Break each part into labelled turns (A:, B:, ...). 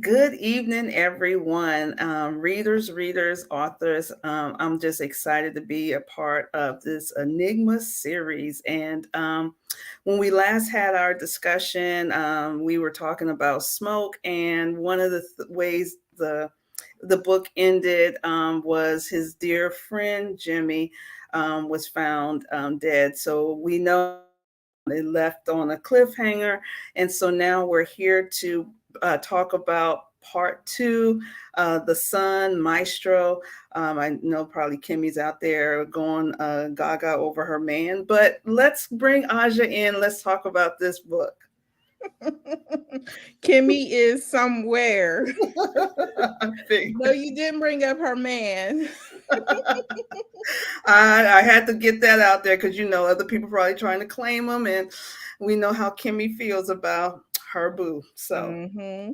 A: Good evening, everyone. Readers, authors. I'm just excited to be a part of this Enigma series. And when we last had our discussion, we were talking about smoke, and one of the ways the book ended was his dear friend Jimmy was found dead. So we know it left on a cliffhanger, and so now we're here to talk about part two, the son, Maestro. I know probably Kimmy's out there going gaga over her man, but let's bring Aja in. Let's talk about this book.
B: Kimmy is somewhere.
A: I
B: No,
A: figured.
B: you didn't bring up her man.
A: I had to get that out there because other people probably trying to claim him, and we know how Kimmy feels about her boo. So
B: Mm-hmm.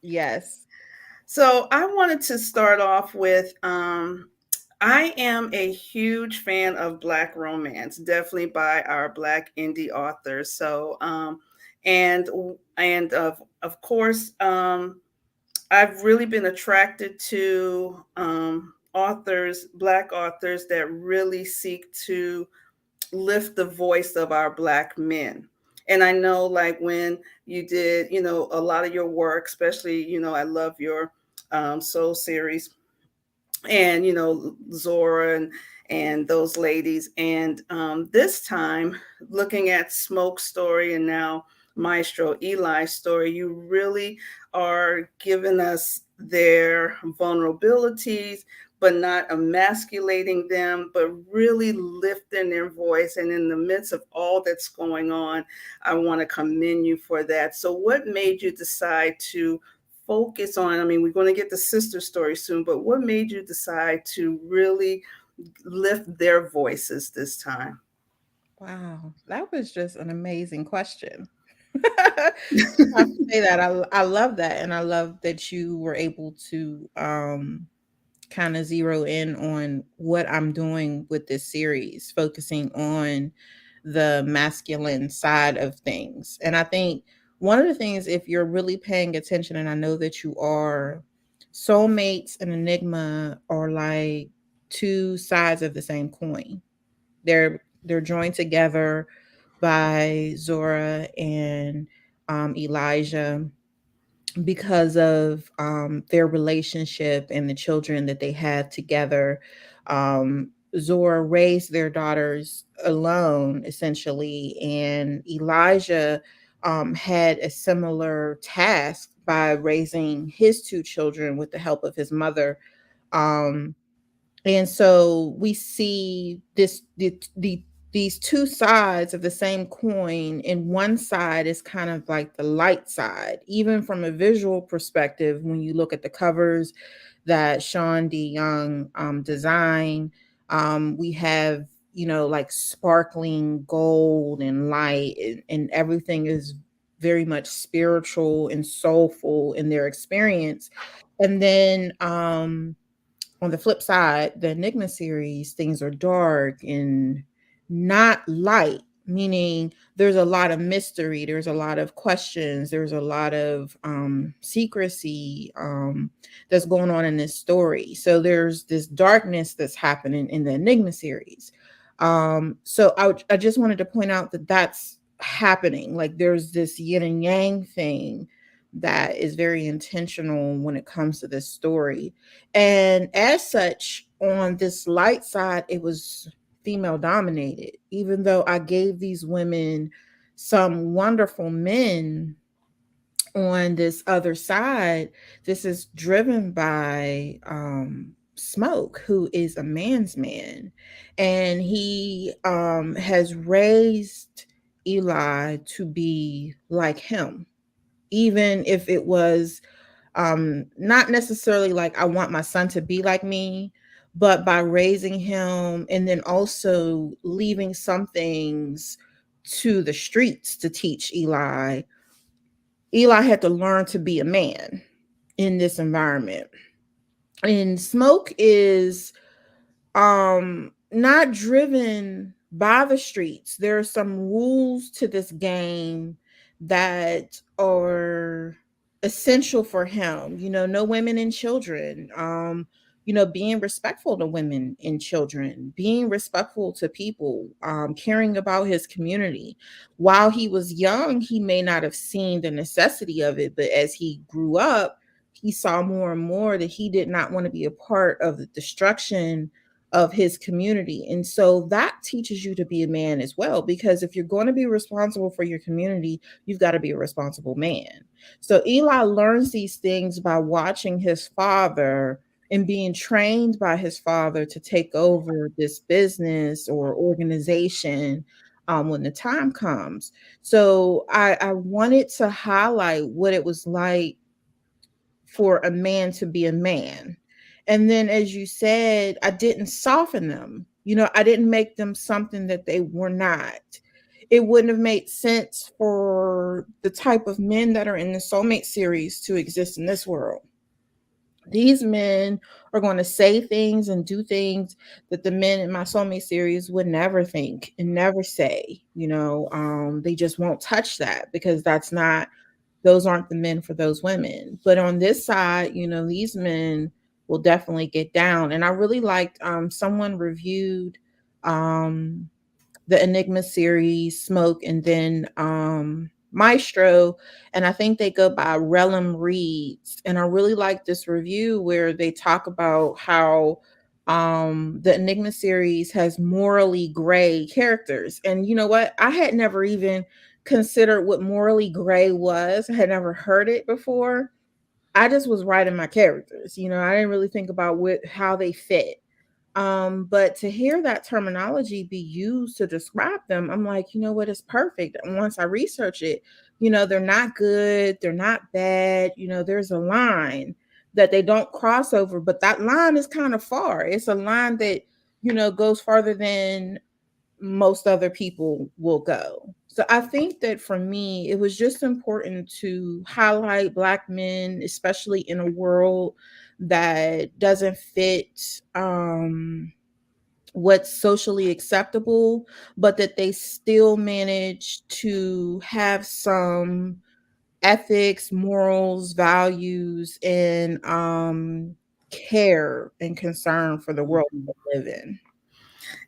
B: Yes.
A: So I wanted to start off with I am a huge fan of Black romance, definitely by our Black indie authors. So and of course I've really been attracted to authors, Black authors that really seek to lift the voice of our Black men. And I know, like, when you did, a lot of your work, especially, I love your Soul series, and Zora and those ladies. And this time, looking at Smoke's story and now Maestro Eli's story, you really are giving us their vulnerabilities, but not emasculating them, but really lifting their voice. And in the midst of all that's going on, I want to commend you for that. So what made you decide to focus on, I mean, we're going to get the sister story soon, but what made you decide to really lift their voices this time?
B: Wow. That was just an amazing question. I have to say that. I love that. And I love that you were able to kind of zero in on what I'm doing with this series, focusing on the masculine side of things. And I think one of the things, if you're really paying attention, and I know that you are, soulmates and Enigma are like two sides of the same coin. They're joined together by Zora and Elijah because of their relationship and the children that they had together. Zora raised their daughters alone, essentially, and Elijah had a similar task by raising his two children with the help of his mother. Um, and so we see these two sides of the same coin, and one side is kind of like the light side, even from a visual perspective. When you look at the covers that Sean D. Young designed, we have, like sparkling gold and light, and everything is very much spiritual and soulful in their experience. And then on the flip side, the Enigma series, things are dark and not light, meaning there's a lot of mystery, there's a lot of questions, there's a lot of secrecy that's going on in this story. So there's this darkness that's happening in the Enigma series. So I just wanted to point out that that's happening. Like there's this yin and yang thing that is very intentional when it comes to this story. And as such, on this light side, it was female dominated, even though I gave these women some wonderful men on this other side. This is driven by Smoke, who is a man's man, and he has raised Eli to be like him, even if it was not necessarily like I want my son to be like me, but by raising him and then also leaving some things to the streets to teach Eli had to learn to be a man in this environment. And Smoke is not driven by the streets. There are some rules to this game that are essential for him. No women and children. Being respectful to women and children, being respectful to people, caring about his community. While he was young, he may not have seen the necessity of it, but as he grew up, he saw more and more that he did not want to be a part of the destruction of his community. And so that teaches you to be a man as well, because if you're going to be responsible for your community, you've got to be a responsible man. So Eli learns these things by watching his father and being trained by his father to take over this business or organization when the time comes. So I wanted to highlight what it was like for a man to be a man. And then, as you said, I didn't soften them. I didn't make them something that they were not. It wouldn't have made sense for the type of men that are in the Soulmate series to exist in this world. These men are going to say things and do things that the men in my Soulmate series would never think and never say. They just won't touch that because those aren't the men for those women. But on this side, these men will definitely get down. And I really liked someone reviewed um the Enigma series, Smoke, and then Maestro. And I think they go by Relum Reads. And I really like this review where they talk about how the Enigma series has morally gray characters. And you know what? I had never even considered what morally gray was. I had never heard it before. I just was writing my characters. I didn't really think about how they fit. But to hear that terminology be used to describe them, I'm like, you know what, it's perfect. And once I research it, they're not good, they're not bad, there's a line that they don't cross over, but that line is kind of far. It's a line that, goes farther than most other people will go. So I think that for me, it was just important to highlight Black men, especially in a world that doesn't fit what's socially acceptable, but that they still manage to have some ethics, morals, values, and care and concern for the world
A: Mhm.
B: they live in.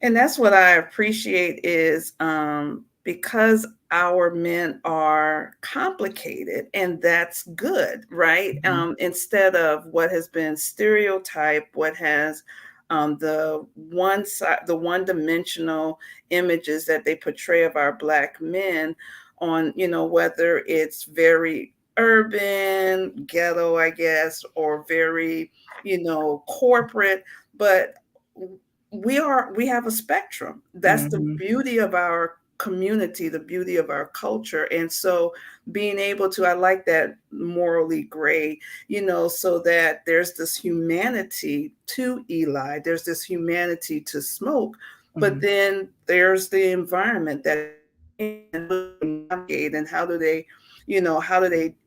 A: And that's what I appreciate is because our men are complicated, and that's good, right?
B: Mhm,
A: Instead of what has been stereotyped, what has the one side, the one-dimensional images that they portray of our Black men on, whether it's very urban, ghetto, I guess, or very, corporate, but we have a spectrum. That's the
B: mhm,
A: beauty of our community, the beauty of our culture. And so being able to, I like that morally gray, so that there's this humanity to Eli, there's this humanity to Smoke, but
B: mhm,
A: then there's the environment that navigate, and how do they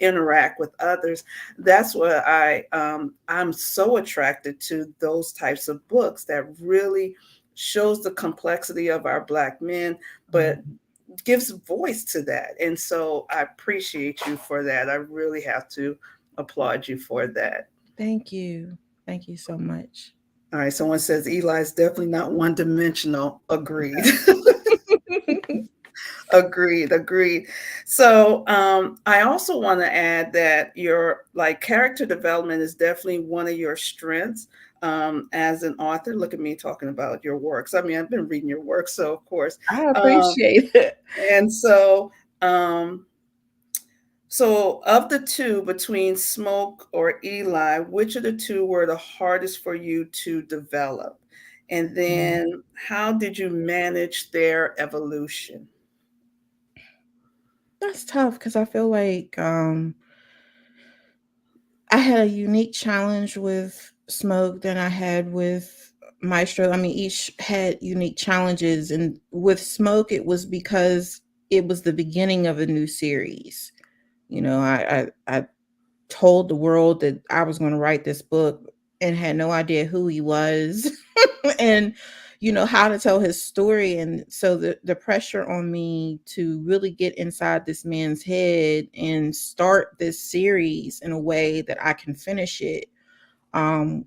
A: interact with others. That's what I'm so attracted to, those types of books that really shows the complexity of our Black men, but
B: mhm.
A: gives voice to that. And so I appreciate you for that. I really have to applaud you for that.
B: Thank you. Thank you so much.
A: All right, someone says Eli's definitely not one dimensional. Agreed. Agreed, agreed. So I also want to add that your like character development is definitely one of your strengths as an author. Look at me talking about your works. I mean, I've been reading your work, so of course.
B: I
A: Um,
B: appreciate it.
A: and so, um, so of the two between Smoke or Eli, which of the two were the hardest for you to develop? And
B: Mm.
A: then, how did you manage their evolution?
B: That's tough because I feel like I had a unique challenge with Smoke than I had with Maestro. I mean, each had unique challenges, and with Smoke, it was because it was the beginning of a new series. I told the world that I was going to write this book and had no idea who he was, and how to tell his story. And so the pressure on me to really get inside this man's head and start this series in a way that I can finish it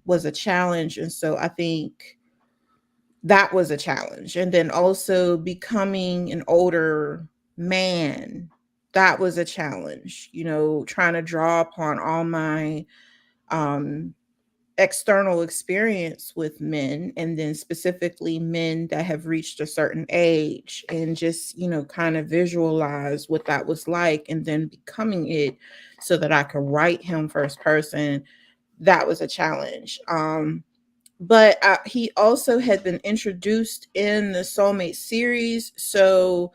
B: was a challenge. And so I think that was a challenge. And then also becoming an older man, that was a challenge, trying to draw upon all my um external experience with men, and then specifically men that have reached a certain age, and just kind of visualize what that was like, and then becoming it so that I could write him first person. That was a challenge. But he also had been introduced in the Soulmate series, so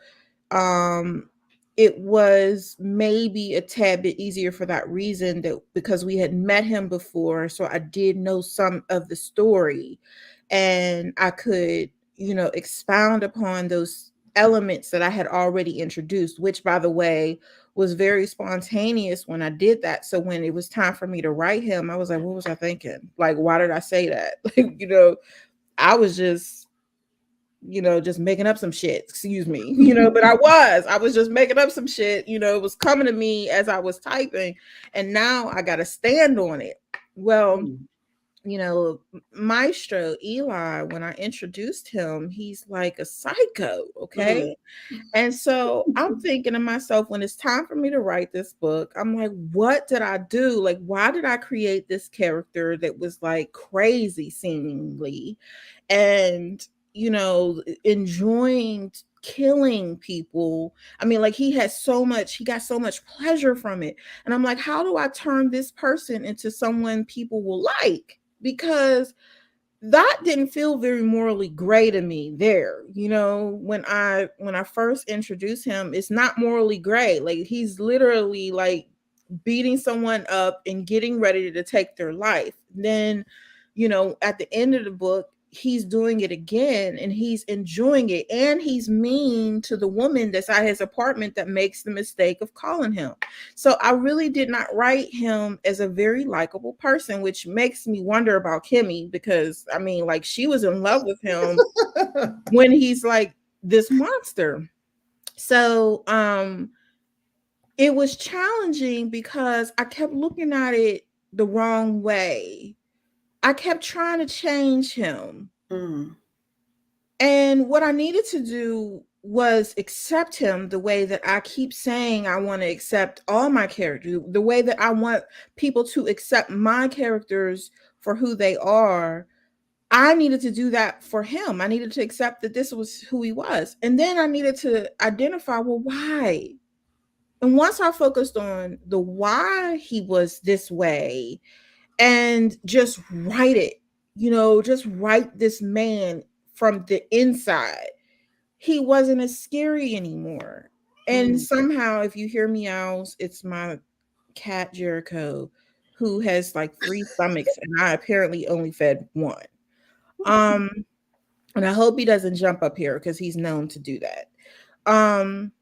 B: um it was maybe a tad bit easier for that reason, that because we had met him before, so I did know some of the story, and I could expound upon those elements that I had already introduced, which, by the way, was very spontaneous when I did that. So when it was time for me to write him, I was like, what was I thinking? Like, why did I say that? Like, I was just making up some shit, excuse me, but I was just making up some shit, it was coming to me as I was typing, and now I got to stand on it. Well,
A: Mm,
B: you know, Maestro Eli, when I introduced him, he's like a psycho, okay?
A: mm,
B: And so I'm thinking to myself, when it's time for me to write this book, I'm like, what did I do? Like, why did I create this character that was like crazy seemingly? And enjoying killing people. I mean, like, he got so much pleasure from it. And I'm like, how do I turn this person into someone people will like? Because that didn't feel very morally gray to me there. When I first introduced him, it's not morally gray. Like, he's literally like beating someone up and getting ready to take their life. Then, at the end of the book, he's doing it again and he's enjoying it. And he's mean to the woman that's at his apartment that makes the mistake of calling him. So I really did not write him as a very likable person, which makes me wonder about Kimmy, because I mean, like, she was in love with him when he's like this monster. So it was challenging because I kept looking at it the wrong way. I kept trying to change him.
A: mm,
B: And what I needed to do was accept him the way that I keep saying I want to accept all my characters, the way that I want people to accept my characters for who they are. I needed to do that for him. I needed to accept that this was who he was. And then I needed to identify, well, why? And once I focused on the why he was this way and just write it, just write this man from the inside, he wasn't as scary anymore. And
A: mm.
B: somehow, if you hear meows, it's my cat Jericho, who has like three stomachs, and I apparently only fed one. Um, and I hope he doesn't jump up here because he's known to do that. Um,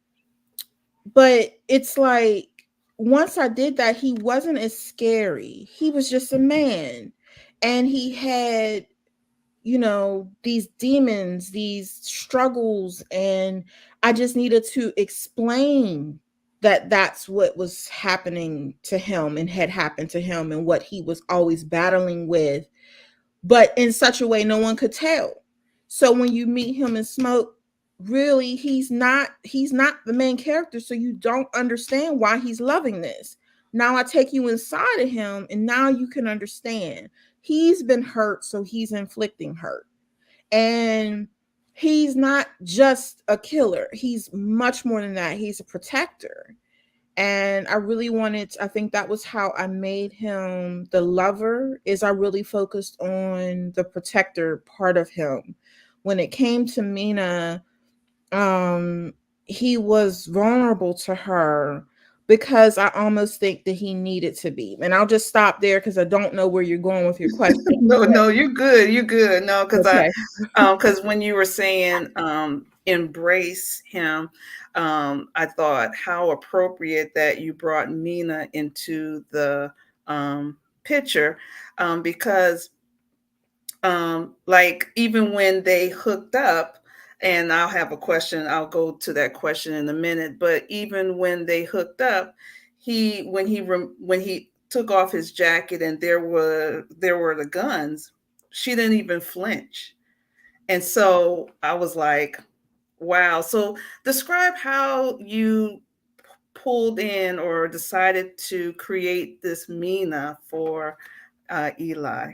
B: but it's like, once I did that, he wasn't as scary. He was just a man. And he had, these demons, these struggles. And I just needed to explain that that's what was happening to him and had happened to him and what he was always battling with, but in such a way no one could tell. So when you meet him in Smoke, really he's not the main character, so you don't understand why he's loving this. Now I take you inside of him, and now you can understand. He's been hurt, so he's inflicting hurt. And he's not just a killer, he's much more than that. He's a protector. And I think that was how I made him the lover, is I really focused on the protector part of him. When it came to Mina, um he was vulnerable to her because I almost think that he needed to be. And I'll just stop there because I don't know where you're going with your question.
A: No, no, you're good. You're good. No,
B: Okay.
A: because when you were saying, embrace him, I thought how appropriate that you brought Mina into the picture, because Like even when they hooked up, and I'll have a question, I'll go to that question in a minute, but even when they hooked up, when he took off his jacket and there were the guns, she didn't even flinch. And so I was like, wow. So describe how you pulled in or decided to create this Mina for Eli.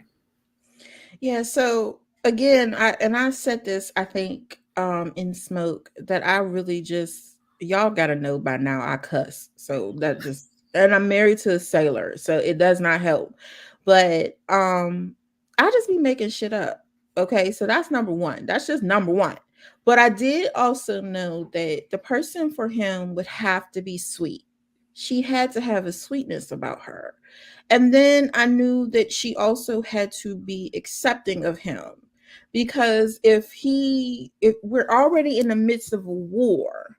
B: Yeah, so again, I said this, I think, in Smoke, that I really just, y'all gotta know by now I cuss. So that just, and I'm married to a sailor, so it does not help. But I just be making shit up. Okay, so that's number one. That's just number one. But I did also know that the person for him would have to be sweet. She had to have a sweetness about her. And then I knew that she also had to be accepting of him, because if we're already in the midst of a war,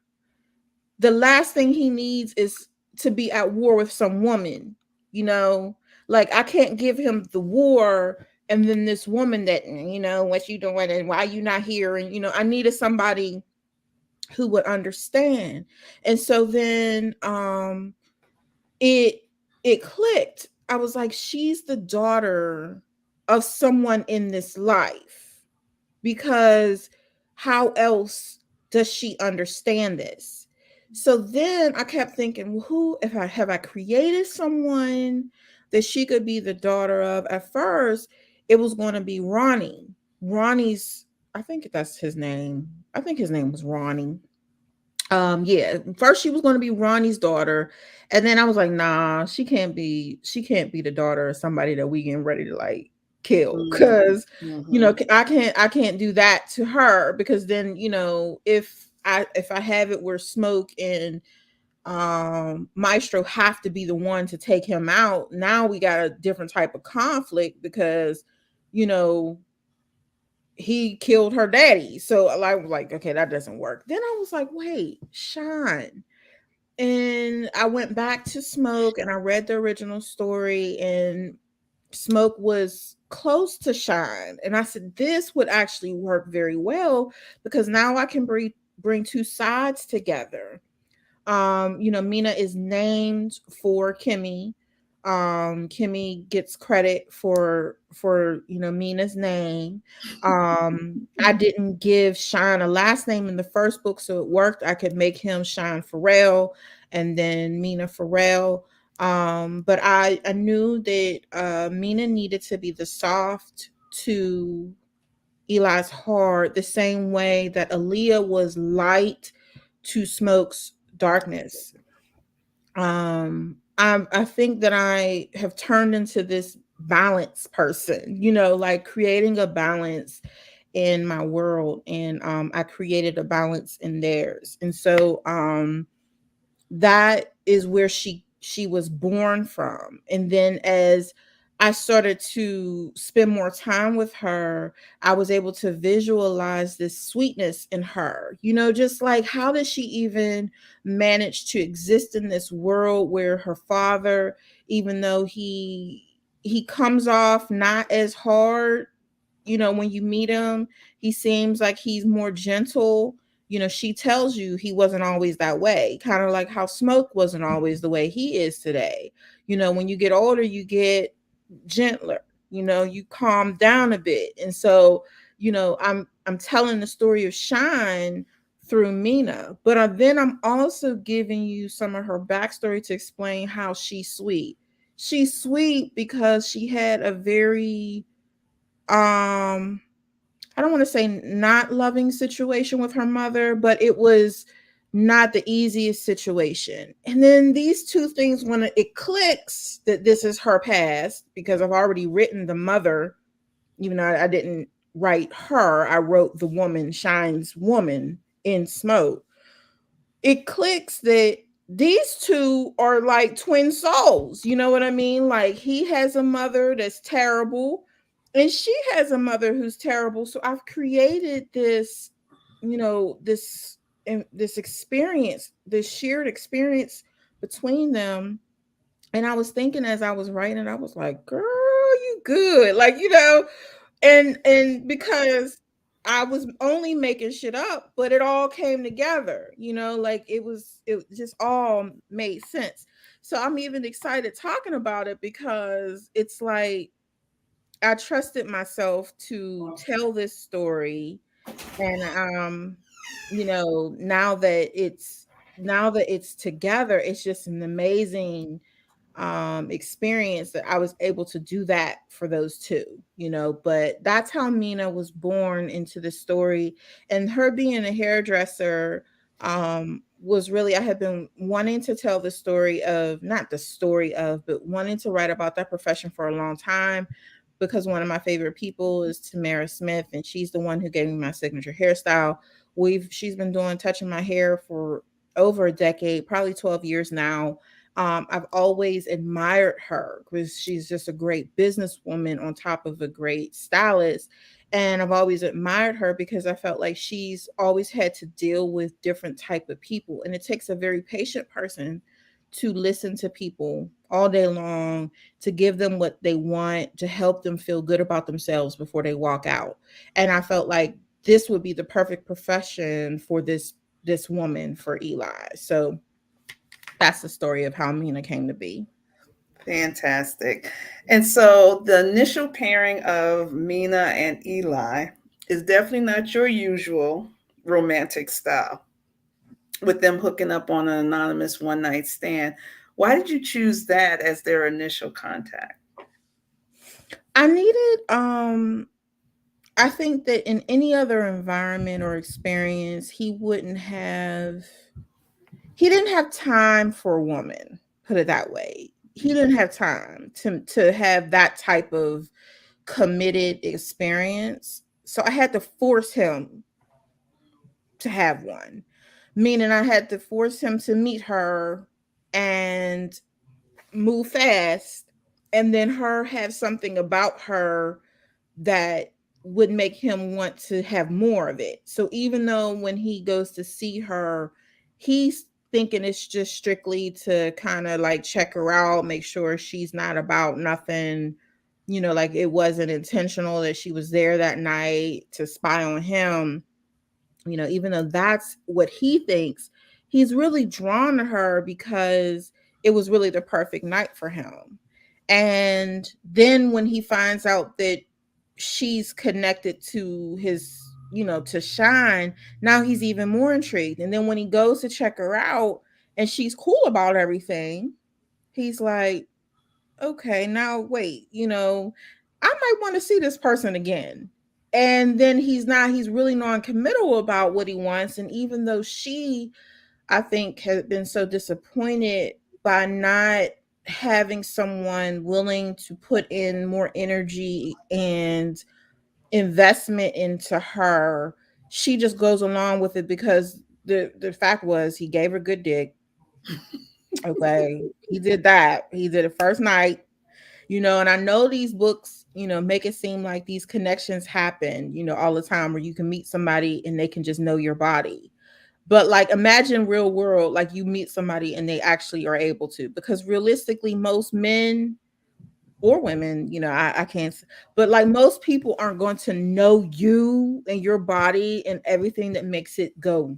B: the last thing he needs is to be at war with some woman, you know? Like, I can't give him the war and then this woman that, what you doing and why you not here, and I needed somebody who would understand. And so then it it clicked. I was like, she's the daughter of someone in this life, because how else does she understand this? So then I kept thinking, well, who, if I have I created someone that she could be the daughter of? At first, it was going to be Ronnie. Ronnie's, I think that's his name. I think his name was Ronnie. Yeah, first she was going to be Ronnie's daughter, and then I was like, nah, she can't be the daughter of somebody that we getting ready to like kill, because
A: Mm-hmm.
B: I can't do that to her, because then if I have it where Smoke and Maestro have to be the one to take him out, now we got a different type of conflict, because you know he killed her daddy. So I was like, okay, that doesn't work. Then I was like, wait, Sean. And I went back to Smoke and I read the original story, and Smoke was close to Shine. And I said, this would actually work very well, because now I can bring two sides together. Mina is named for Kimmy. Kimmy gets credit for Mina's name. I didn't give Shine a last name in the first book, so it worked. I could make him Shine Farrell and then Mina Farrell. But I knew that Mina needed to be the soft to Eli's hard, the same way that Aaliyah was light to Smoke's darkness. I think that I have turned into this balance person, like creating a balance in my world, and I created a balance in theirs. And so that is where she was born from. And then as I started to spend more time with her, I was able to visualize this sweetness in her, just like, how does she even manage to exist in this world where her father, even though he comes off not as hard, when you meet him, he seems like he's more gentle. She tells you he wasn't always that way, kind of like how Smoke wasn't always the way he is today. When you get older, you get gentler, you calm down a bit. And so, I'm telling the story of Shine through Mina, but then I'm also giving you some of her backstory to explain how she's sweet. She's sweet because she had a very I don't want to say not loving situation with her mother, but it was not the easiest situation. And then these two things, when it clicks that this is her past, because I've already written the mother, even though I didn't write her, I wrote the woman, Shine's woman in Smoke. It clicks that these two are like twin souls. You know what I mean? Like, he has a mother that's terrible, and she has a mother who's terrible. So I've created this, this experience, this shared experience between them. And I was thinking as I was writing, I was like, girl, you good. Like, And because I was only making shit up, but it all came together, like it just all made sense. So I'm even excited talking about it because it's like I trusted myself to tell this story. And now that it's together, it's just an amazing experience that I was able to do that for those two. But that's how Mina was born into the story. And her being a hairdresser was really, I had been wanting to tell the story of, not the story of, but wanting to write about that profession for a long time, because one of my favorite people is Tamara Smith, and she's the one who gave me my signature hairstyle. She's been doing touching my hair for over a decade, probably 12 years now. I've always admired her because she's just a great businesswoman on top of a great stylist. And I've always admired her because I felt like she's always had to deal with different type of people. And it takes a very patient person to listen to people all day long, to give them what they want, to help them feel good about themselves before they walk out. And I felt like this would be the perfect profession for this woman, for Eli. So that's the story of how Mina came to be.
A: Fantastic. And so the initial pairing of Mina and Eli is definitely not your usual romantic style, with them hooking up on an anonymous one night stand. Why did you choose that as their initial contact?
B: I needed I think that in any other environment or experience, he didn't have time for a woman, put it that way. He didn't have time to have that type of committed experience. So I had to force him to have one. Meaning I had to force him to meet her and move fast, and then her have something about her that would make him want to have more of it. So even though when he goes to see her, he's thinking it's just strictly to kind of like check her out, make sure she's not about nothing, like it wasn't intentional that she was there that night to spy on him. Even though that's what he thinks, he's really drawn to her because it was really the perfect night for him. And then when he finds out that she's connected to to Shine, now he's even more intrigued. And then when he goes to check her out and she's cool about everything, he's like, okay, now wait, I might want to see this person again. And then he's really non-committal about what he wants. And even though she, I think, has been so disappointed by not having someone willing to put in more energy and investment into her, she just goes along with it because the fact was he gave her good dick. Okay. He did that. He did it first night. And I know these books, make it seem like these connections happen, all the time, where you can meet somebody and they can just know your body. But like, imagine real world, like you meet somebody and they actually are able to, because realistically, most men or women, I can't, but like most people aren't going to know you and your body and everything that makes it go,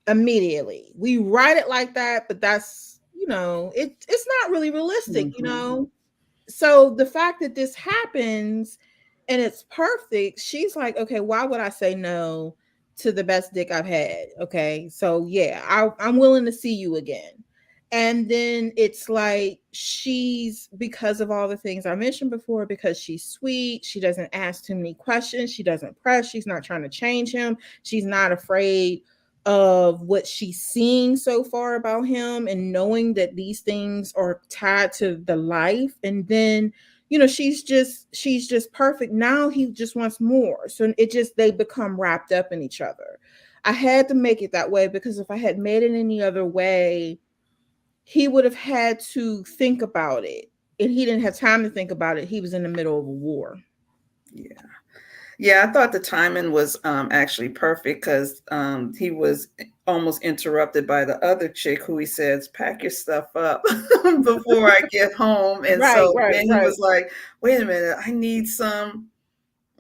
B: immediately. We write it like that, but that's, it's not really realistic,
A: Mm-hmm.
B: So the fact that this happens and it's perfect, she's like, okay, why would I say no to the best dick I've had? Okay, so yeah, I'm willing to see you again. And then it's like, she's, because of all the things I mentioned before, because she's sweet, she doesn't ask too many questions, she doesn't press, she's not trying to change him, she's not afraid of what she's seeing so far about him, and knowing that these things are tied to the life. And then she's just perfect. Now he just wants more, so it just, they become wrapped up in each other. I had to make it that way because if I had made it any other way, he would have had to think about it, and he didn't have time to think about it. He was in the middle of a war.
A: Yeah. Yeah, I thought the timing was actually perfect because he was almost interrupted by the other chick who he says, "Pack your stuff up before I get home." And
B: Right,
A: so
B: right,
A: then he
B: right.
A: was like, "Wait a minute, I need some.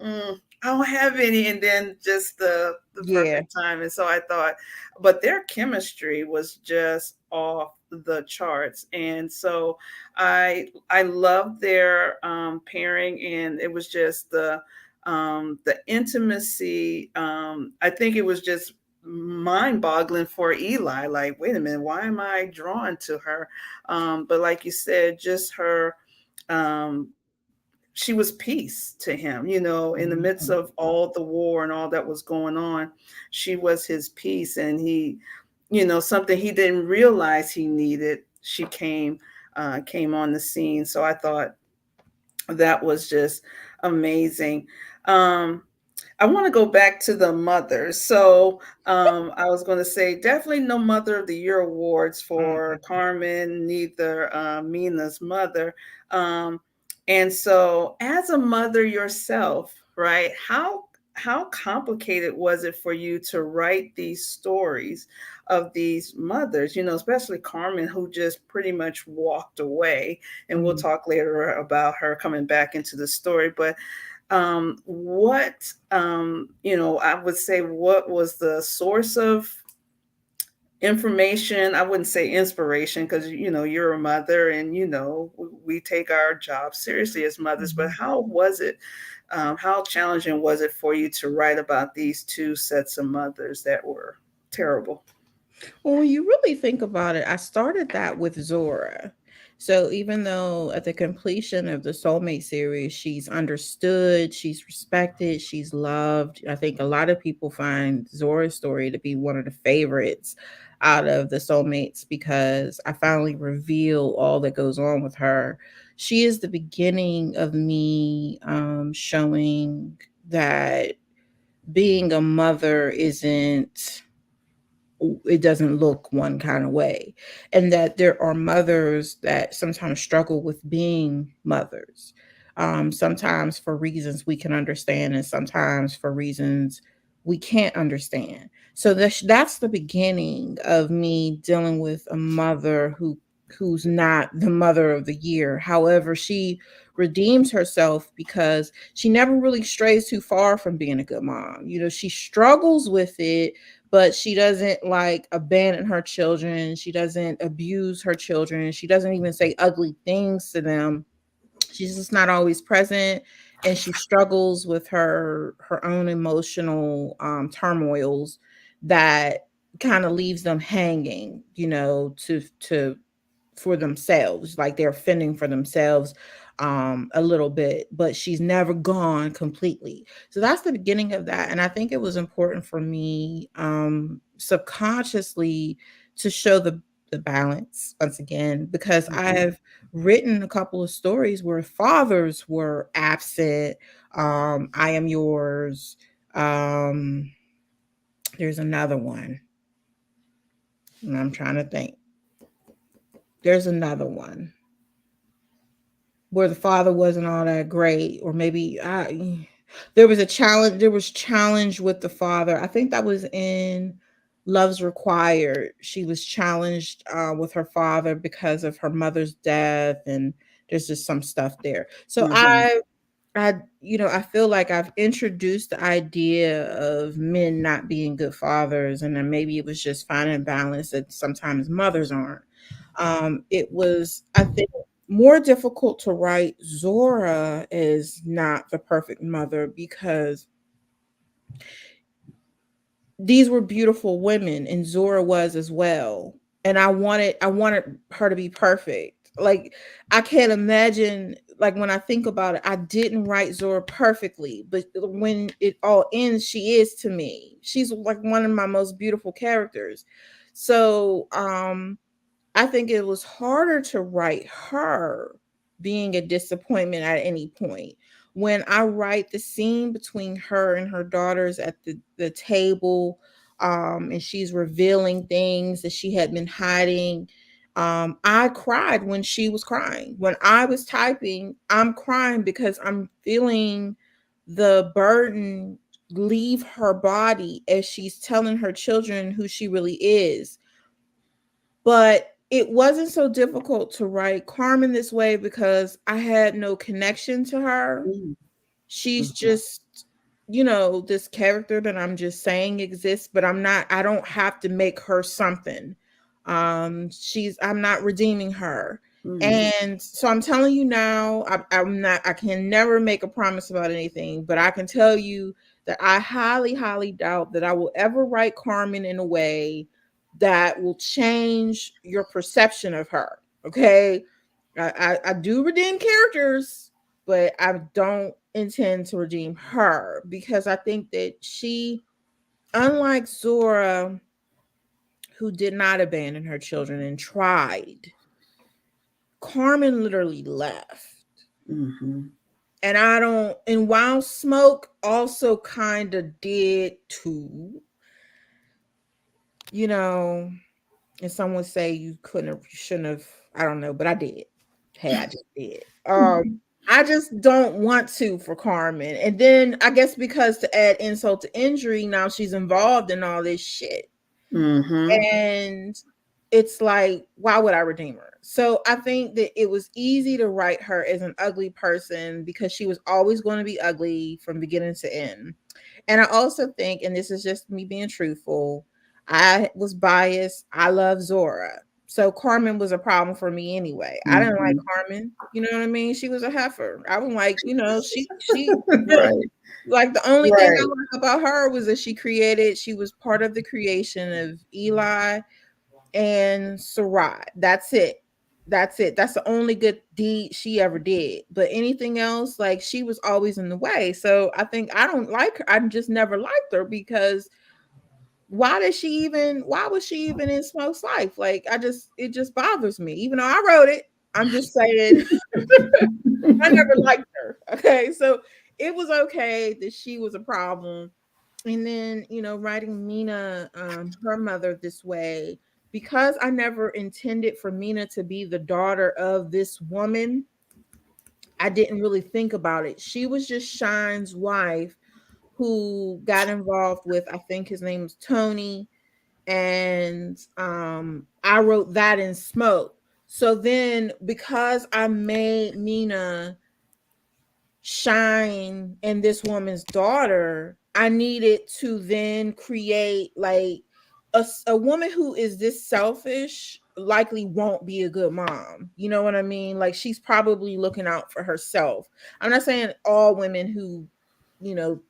A: I don't have any," and then just the
B: Yeah.
A: perfect time. And so I thought, but their chemistry was just off the charts. And so I loved their pairing, and it was just the intimacy. I think it was just mind-boggling for Eli. Like, wait a minute, why am I drawn to her? But like you said, just her. Um, she was peace to him, in the midst
B: Mhm.
A: of all the war and all that was going on. She was his peace, and he, something he didn't realize he needed. She came on the scene. So I thought that was just amazing. Um, I want to go back to the mothers. So I was going to say definitely no Mother of the Year awards for
B: Mm-mm.
A: Carmen, neither Mina's mother. Um, and so, as a mother yourself, right? How complicated was it for you to write these stories of these mothers? Especially Carmen, who just pretty much walked away. And we'll
B: Mhm.
A: talk later about her coming back into the story, but I would say, what was the source of information? I wouldn't say inspiration, because you're a mother, and we take our job seriously as mothers. But
B: Mhm.
A: how was it? How challenging was it for you to write about these two sets of mothers that were terrible?
B: Well, when you really think about it, I started that with Zora. So even though at the completion of the Soulmate series, she's understood, she's respected, she's loved, I think a lot of people find Zora's story to be one of the favorites out of the Soulmates because I finally reveal all that goes on with her. She is the beginning of me showing that being a mother isn't, it doesn't look one kind of way, and that there are mothers that sometimes struggle with being mothers, sometimes for reasons we can understand and sometimes for reasons we can't understand. So that's the beginning of me dealing with a mother who's not the Mother of the Year. However, she redeems herself because she never really strays too far from being a good mom. She struggles with it, but she doesn't like abandon her children. She doesn't abuse her children. She doesn't even say ugly things to them. She's just not always present, and she struggles with her own emotional turmoils that kind of leaves them hanging, to for themselves, like they're fending for themselves a little bit, but she's never gone completely. So that's the beginning of that, and I think it was important for me subconsciously to show the balance once again, because
A: Mhm.
B: I've written a couple of stories where fathers were absent. I Am Yours. um there's another one, and I'm trying to think. There's another one where the father wasn't all that great, or maybe I there was a challenge, there was challenge with the father. I think that was in Love's Required. She was challenged with her father because of her mother's death, and there's just some stuff there. So
A: Mhm.
B: I feel like I've introduced the idea of men not being good fathers, and then maybe it was just finding balance that sometimes mothers aren't. It was, I think, more difficult to write Zora as not the perfect mother because these were beautiful women, and Zora was as well. And I wanted her to be perfect. Like, I can't imagine, like, when I think about it, I didn't write Zora perfectly, but when it all ends, she is to me. She's like one of my most beautiful characters. So I think it was harder to write her being a disappointment at any point. When I write the scene between her and her daughters at the table, and she's revealing things that she had been hiding, I cried when she was crying. When I was typing, I'm crying because I'm feeling the burden leave her body as she's telling her children who she really is. But it wasn't so difficult to write Carmen this way because I had no connection to her.
A: Mm,
B: She's
A: mhm,
B: just, this character that I'm just saying exists, but I don't have to make her something. I'm not redeeming her.
A: mhm,
B: And so I'm telling you now, I can never make a promise about anything, but I can tell you that I highly, highly doubt that I will ever write Carmen in a way that will change your perception of her. Okay. I do redeem characters, but I don't intend to redeem her because I think that she, unlike Zora, who did not abandon her children and tried, Carmen literally left.
A: mhm,
B: And I don't, and while Smoke also kind of did too, you know, and some would say you couldn't have, you shouldn't have, I don't know, but I did. Hey, I just did. I just don't want to for Carmen. And then I guess because to add insult to injury, now she's involved in all this shit.
A: mhm,
B: And it's like, why would I redeem her? So I think that it was easy to write her as an ugly person because she was always going to be ugly from beginning to end. And I also think, and this is just me being truthful, I was biased. I love Zora. So Carmen was a problem for me anyway. I didn't like
A: mhm.
B: Carmen. You know what I mean? She was a heifer. I was like, she
A: Right,
B: like the only thing I
A: right.
B: like about her was that she was part of the creation of Eli and Sarai. That's it. That's it. That's the only good deed she ever did. But anything else, like she was always in the way. So I think I don't like her. I just never liked her because why was she even in Smoke's life? Like it just bothers me. Even though I wrote it, I'm just saying I never liked her. Okay. So it was okay that she was a problem. And then, writing Mina, her mother this way, because I never intended for Mina to be the daughter of this woman, I didn't really think about it. She was just Shine's wife who got involved with, I think his name was Tony, and I wrote that in Smoke. So then because I made Mina Shine and this woman's daughter, I needed to then create like a woman who is this selfish likely won't be a good mom. You know what I mean? Like she's probably looking out for herself. I'm not saying all women who, you know,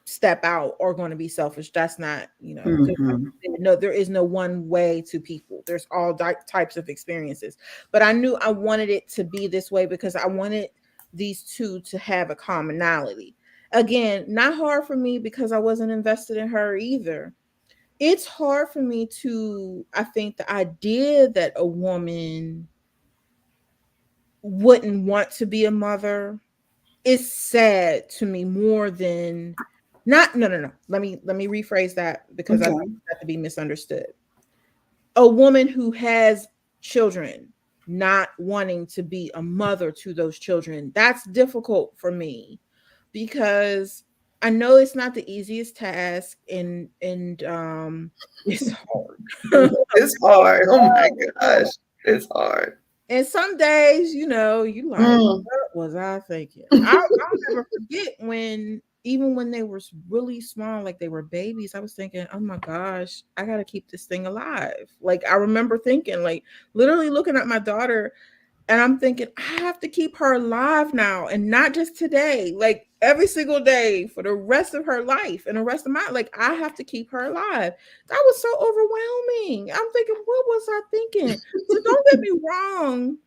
B: step out are going to be selfish. That's not, because
A: Mhm,
B: no, there is no one way to people. There's all types of experiences. But I knew I wanted it to be this way because I wanted these two to have a commonality. Again, not hard for me because I wasn't invested in her either. It's hard for me to, I think, the idea that a woman wouldn't want to be a mother is sad to me more than not. No, no, no. Let me rephrase that because I don't
A: okay.
B: want that to be misunderstood. A woman who has children not wanting to be a mother to those children, that's difficult for me because I know it's not the easiest task and it's hard.
A: It's hard. Oh my gosh. It's hard.
B: And some days, you like,
A: Mm.
B: what was I thinking? I'll never forget when, even when they were really small, like they were babies, I was thinking, oh my gosh, I got to keep this thing alive. Like, I remember thinking, like, literally looking at my daughter, and I'm thinking, I have to keep her alive now, and not just today, like every single day for the rest of her life and the rest of my, like, I have to keep her alive. That was so overwhelming. I'm thinking, what was I thinking? So don't get me wrong,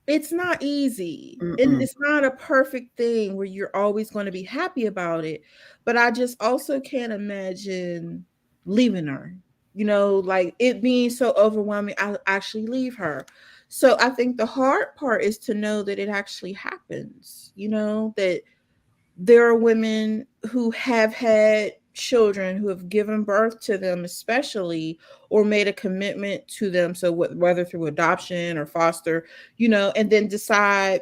B: it's not easy. And
A: Mm-mm.
B: it's not a perfect thing where you're always going to be happy about it. But I just also can't imagine leaving her. Like it being so overwhelming, I'll actually leave her. So I think the hard part is to know that it actually happens, that there are women who have had children who have given birth to them, especially, or made a commitment to them. So whether through adoption or foster, and then decide,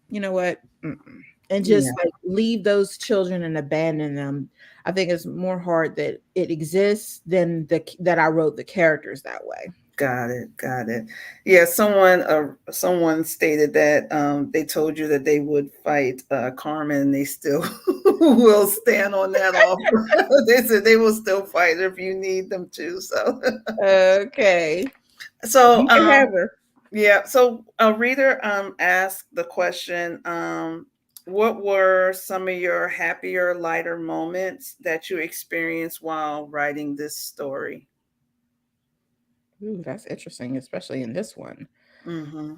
B: you know what? Mm-mm. and
A: Yeah,
B: just like leave those children and abandon them. I think it's more hard that it exists than that I wrote the characters that way.
A: got it, got it. Yeah, someone stated that they told you that they would fight Carmen, and they still will stand on that offer. They said they will still fight if you need them to. So,
B: Okay,
A: so
B: you can have her.
A: yeah. So a reader asked the question, what were some of your happier, lighter moments that you experienced while writing this story?
B: Ooh, that's interesting, especially in this one.
A: Mm-hmm.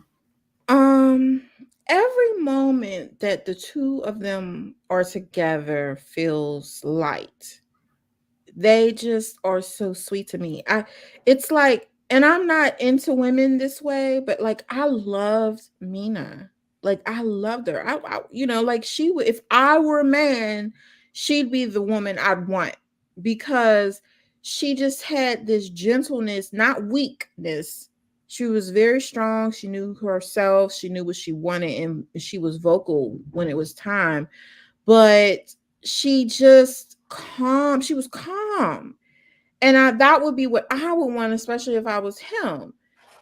B: Um, every moment that the two of them are together feels light. They just are so sweet to me. It's like, and I'm not into women this way, but like I loved Mina. Like I loved her. Like she would, if I were a man, she'd be the woman I'd want, because she just had this gentleness, not weakness. She was very strong. She knew herself. She knew what she wanted, and she was vocal when it was time. But she just calm. She was calm. And that would be what I would want, especially if I was him.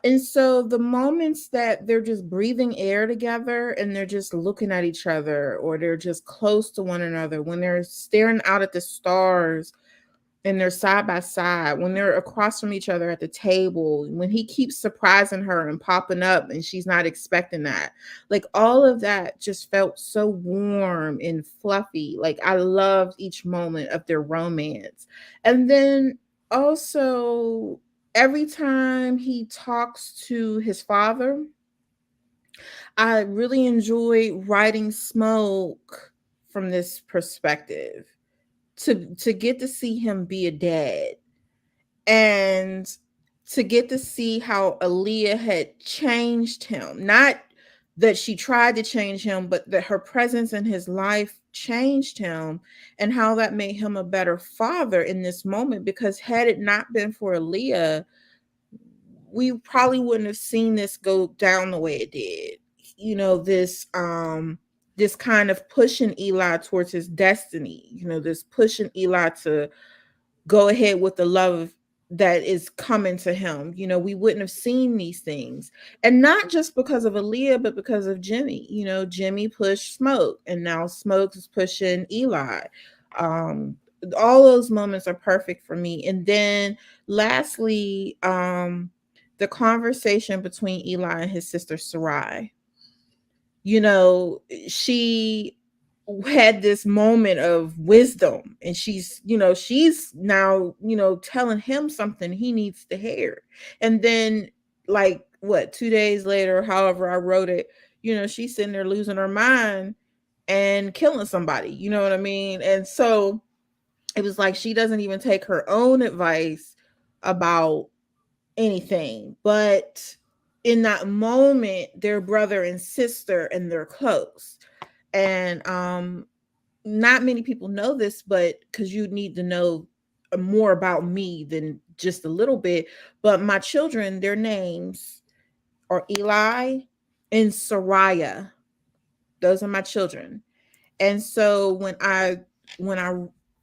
B: And so the moments that they're just breathing air together and they're just looking at each other, or they're just close to one another, when they're staring out at the stars and they're side by side, when they're across from each other at the table, when he keeps surprising her and popping up and she's not expecting that. Like all of that just felt so warm and fluffy. Like I loved each moment of their romance. And then also, every time he talks to his father, I really enjoy writing Smoke from this perspective, to get to see him be a dad, and to get to see how Aaliyah had changed him. Not that she tried to change him, but that her presence in his life changed him, and how that made him a better father in this moment. Because had it not been for Aaliyah, we probably wouldn't have seen this go down the way it did. This kind of pushing Eli towards his destiny, this pushing Eli to go ahead with the love that is coming to him. We wouldn't have seen these things. And not just because of Aaliyah, but because of Jimmy. Jimmy pushed Smoke, and now Smoke is pushing Eli. Um, all those moments are perfect for me. And then lastly, the conversation between Eli and his sister Sarai. She had this moment of wisdom, and she's now, telling him something he needs to hear. And then, like, what, 2 days later, however I wrote it, she's sitting there losing her mind and killing somebody, you know what I mean? And so it was like she doesn't even take her own advice about anything. But in that moment, they're brother and sister and they're close. And not many people know this, but because you need to know more about me than just a little bit. But my children, their names are Eli and Soraya. Those are my children. And so when I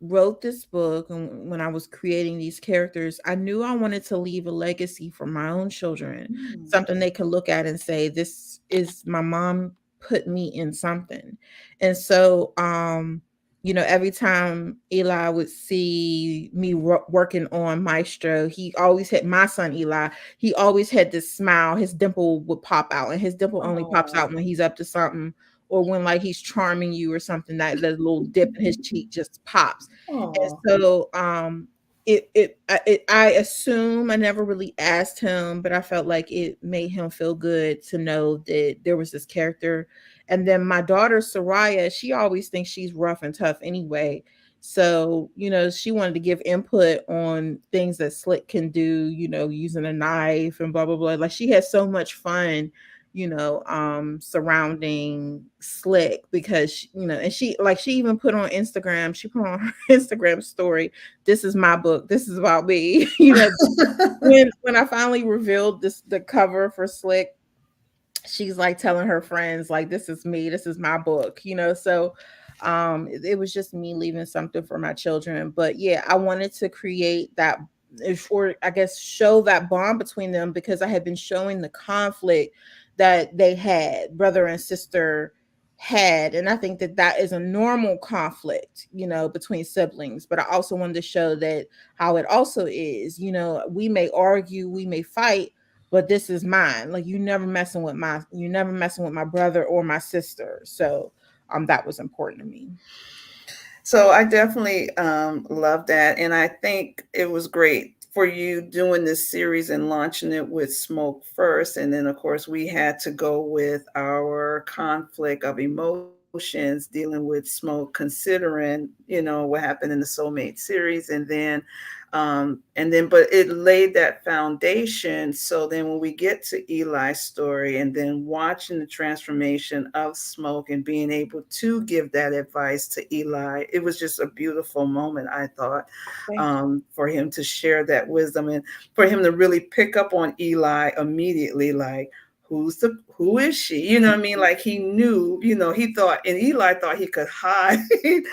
B: wrote this book, and when I was creating these characters, I knew I wanted to leave a legacy for my own children,
A: Mm.
B: something they could look at and say, this is my mom put me in something. And so every time Eli would see me working on Maestro, he always had, my son Eli, he always had this smile. His dimple would pop out, and his dimple only pops
A: Oh,
B: out when he's up to something, or when like he's charming you or something, that little dip in his cheek just pops. And
A: oh,
B: so I assume, I never really asked him, but I felt like it made him feel good to know that there was this character. And then my daughter Soraya, she always thinks she's rough and tough anyway. So, she wanted to give input on things that Slick can do, using a knife and blah blah blah. Like she has so much fun, surrounding Slick, because and she even put on Instagram, she put on her Instagram story, this is my book, this is about me. When I finally revealed the cover for Slick, she's like telling her friends like, this is me, this is my book, so it was just me leaving something for my children. But yeah, I wanted to create that, or I guess show that bond between them, because I had been showing the conflict that they had, brother and sister had, and I think that that is a normal conflict, between siblings. But I also wanted to show that how it also is, we may argue, we may fight, but this is mine. Like, you never messing with my brother or my sister. So that was important to me.
A: So I definitely love that. And I think it was great for you doing this series and launching it with Smoke first. And then, of course, we had to go with our conflict of emotions dealing with Smoke, considering, what happened in the Soulmate series. But it laid that foundation. So then when we get to Eli's story and then watching the transformation of Smoke and being able to give that advice to Eli, it was just a beautiful moment, I thought,
B: Thank you.
A: for him to share that wisdom and for him to really pick up on Eli immediately, like, who is she? You know what I mean? Like he knew, he thought, and Eli thought he could hide, you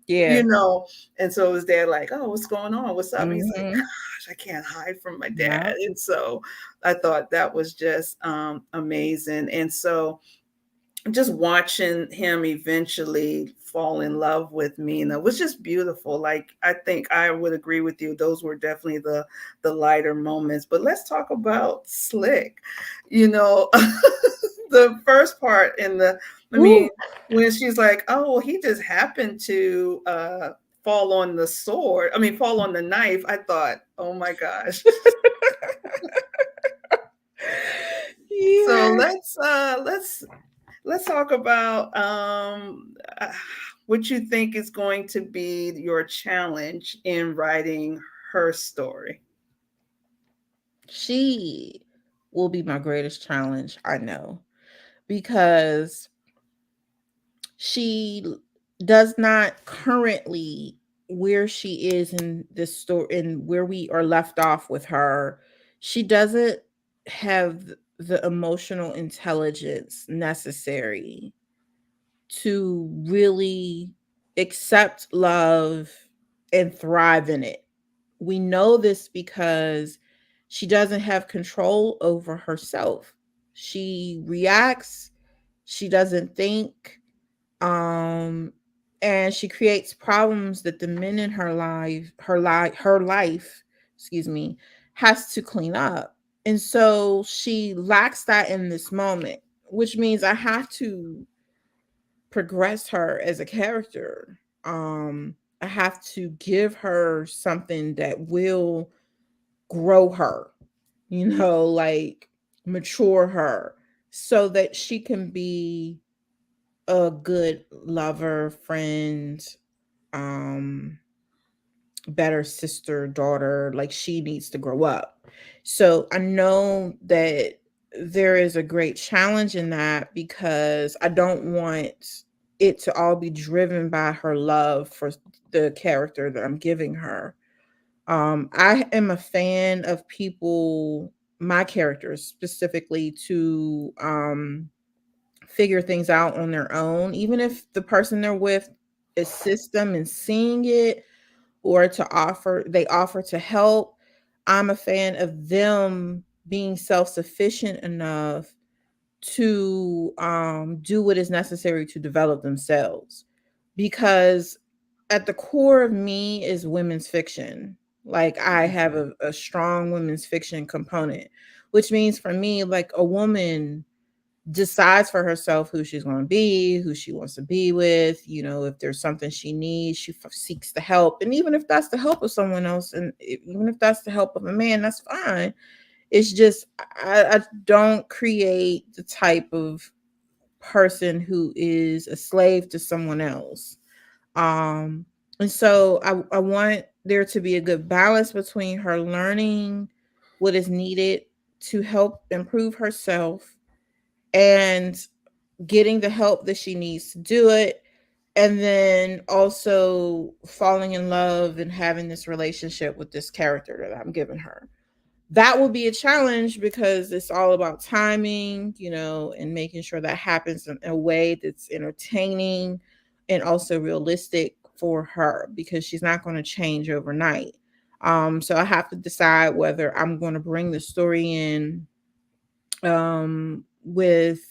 B: Yeah.
A: know. And so his dad, like, oh, what's going on? What's up? He's like,
B: Hmm.
A: gosh, I can't hide from my dad.
B: Yeah.
A: And so I thought that was just amazing. And so just watching him eventually fall in love with Mina was just beautiful. Like I think I would agree with you. Those were definitely the lighter moments. But let's talk about Slick. You know, the first part in the I mean,
B: Woo.
A: when she's like, "Oh, well, he just happened to fall on the sword. I mean, fall on the knife." I thought, "Oh my gosh." So
B: Yeah.
A: let's talk about what you think is going to be your challenge in writing her story.
B: She will be my greatest challenge, I know, because she does not currently, where she is in this story and where we are left off with her, she doesn't have the emotional intelligence necessary to really accept love and thrive in it. We know this because she doesn't have control over herself. She reacts, she doesn't think, um and she creates problems that the men in her life, excuse me, has to clean up. And so she lacks that in this moment, which means I have to progress her as a character. I have to give her something that will grow her, like mature her, so that she can be a good lover, friend, um, better sister, daughter. Like, she needs to grow up. So I know that there is a great challenge in that, because I don't want it to all be driven by her love for the character that I'm giving her. I am a fan of people, my characters specifically, to figure things out on their own, even if the person they're with assists them in seeing it, or they offer to help. I'm a fan of them being self-sufficient enough to do what is necessary to develop themselves, because at the core of me is women's fiction. Like, I have a strong women's fiction component, which means for me, like, a woman decides for herself who she's going to be, who she wants to be with. If there's something she needs, she seeks the help. And even if that's the help of someone else, and even if that's the help of a man, that's fine. It's just, I don't create the type of person who is a slave to someone else. Um, and so I want there to be a good balance between her learning what is needed to help improve herself, and getting the help that she needs to do it, and then also falling in love and having this relationship with this character that I'm giving her. That will be a challenge because it's all about timing, and making sure that happens in a way that's entertaining and also realistic for her, because she's not going to change overnight. So I have to decide whether I'm going to bring the story in with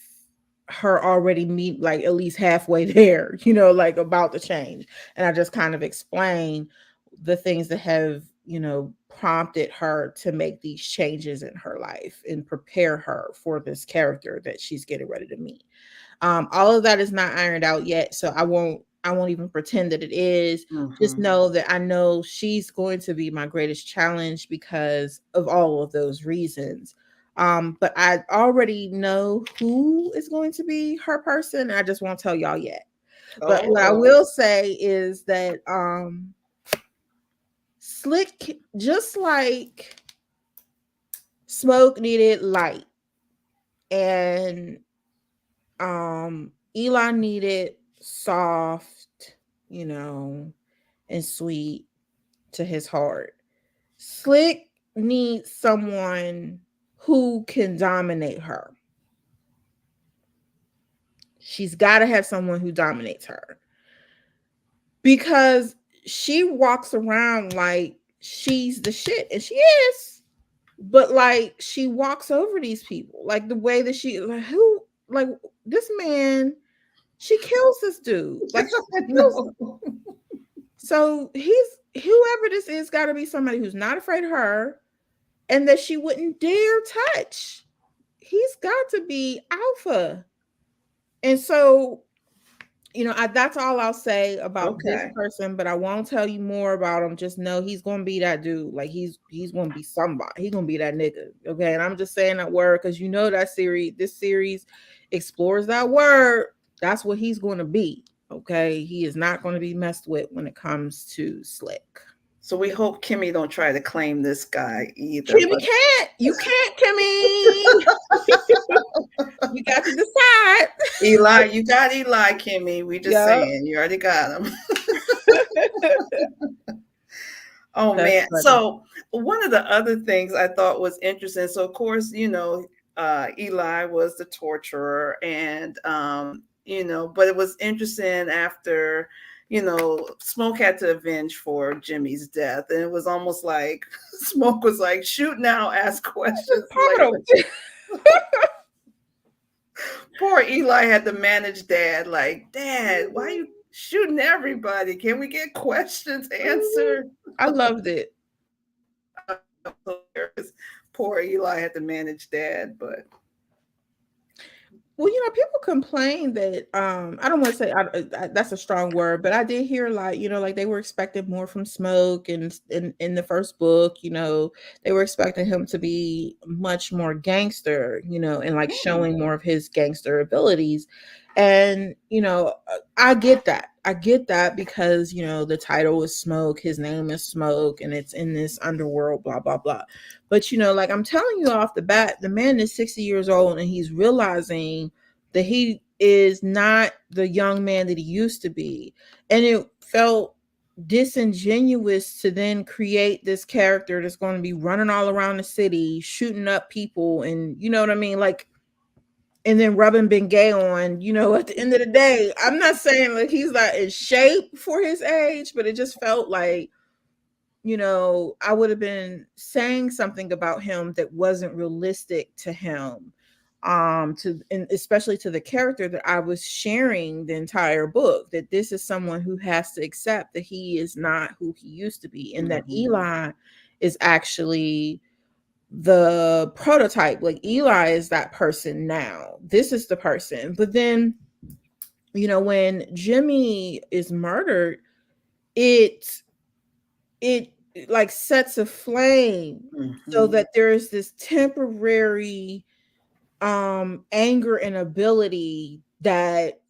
B: her already meet like at least halfway there, like about to change. And I just kind of explain the things that have, prompted her to make these changes in her life and prepare her for this character that she's getting ready to meet. All of that is not ironed out yet, so I won't even pretend that it is. Just
A: Hmm.
B: know that I know she's going to be my greatest challenge because of all of those reasons. But I already know who is going to be her person. I just won't tell y'all yet. But what I
A: Oh,
B: will say is that Slick, just like Smoke needed light, and Eli needed soft, you know, and sweet to his heart. Slick needs someone who can dominate her. She's got to have someone who dominates her because she walks around like she's the shit, and she is. But like she walks over these people, like the way that she, like, who, like this man, she kills this dude, like she
A: I
B: kills him.
A: know.
B: So he's, whoever this is, got to be somebody who's not afraid of her and that she wouldn't dare touch. He's got to be alpha. And so, that's all I'll say about this
A: Okay.
B: person, but I won't tell you more about him. Just know he's gonna be that dude. Like he's gonna be somebody. He's gonna be that nigga. Okay. And I'm just saying that word because this series explores that word. That's what he's gonna be. Okay. He is not gonna be messed with when it comes to Slick.
A: So we hope Kimmy don't try to claim this guy either.
B: Kimmy
A: But
B: can't. You can't, Kimmy. You got to decide.
A: Eli, you got Eli, Kimmy. We just
B: Yep.
A: saying, you already got him. Oh
B: That's
A: man.
B: funny.
A: So one of the other things I thought was interesting. So of course, Eli was the torturer, and but it was interesting after, Smoke had to avenge for Jimmy's death, and it was almost like Smoke was like, "Shoot now, ask questions later."
B: Part of
A: Poor Eli had to manage Dad. Like, Dad, why you shooting everybody? Can we get questions
B: Mhm.
A: answered?
B: I loved it.
A: Poor Eli had to manage Dad, but
B: Well, people complain that I don't want to say that's a strong word, but I did hear like like they were expecting more from Smoke, and in the first book, they were expecting him to be much more gangster, and like
A: mm,
B: showing more of his gangster abilities, and I get that. I get that because the title is Smoke, his name is Smoke, and it's in this underworld, blah blah blah. But like I'm telling you off the bat, the man is 60 years old and he's realizing that he is not the young man that he used to be. And it felt disingenuous to then create this character that's going to be running all around the city, shooting up people, and you know what I mean? Like, and then rubbing Bengay on, at the end of the day, I'm not saying like he's not in shape for his age, but it just felt like I would have been saying something about him that wasn't realistic to him. And especially to the character that I was sharing the entire book, that this is someone who has to accept that he is not who he used to be, and that
A: mhm.
B: Eli is actually the prototype. Like Eli is that person now. This is the person. But then, when Jimmy is murdered, it it like sets a flame so
A: Mhm.
B: that there is this temporary anger and ability that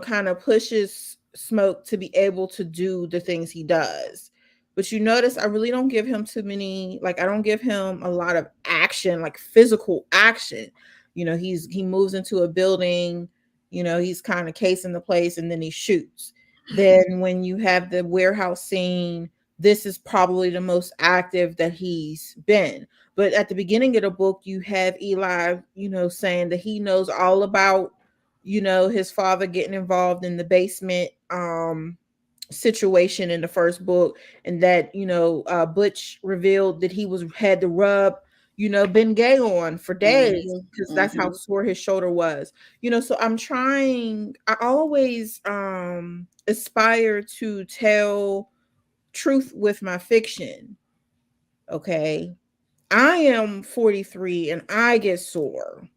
B: kind of pushes Smoke to be able to do the things he does. But you notice I really don't give him too many, like I don't give him a lot of action, like physical action. He moves into a building, he's kind of casing the place and then he shoots. Then when you have the warehouse scene, this is probably the most active that he's been. But at the beginning of the book, you have Eli, saying that he knows all about, his father getting involved in the basement situation in the first book, and that Butch revealed that he was had to rub Ben Gay on for days
A: Mhm,
B: because that's how
A: mhm.
B: sore his shoulder was. So I always aspire to tell truth with my fiction. Okay, I am 43 and I get sore.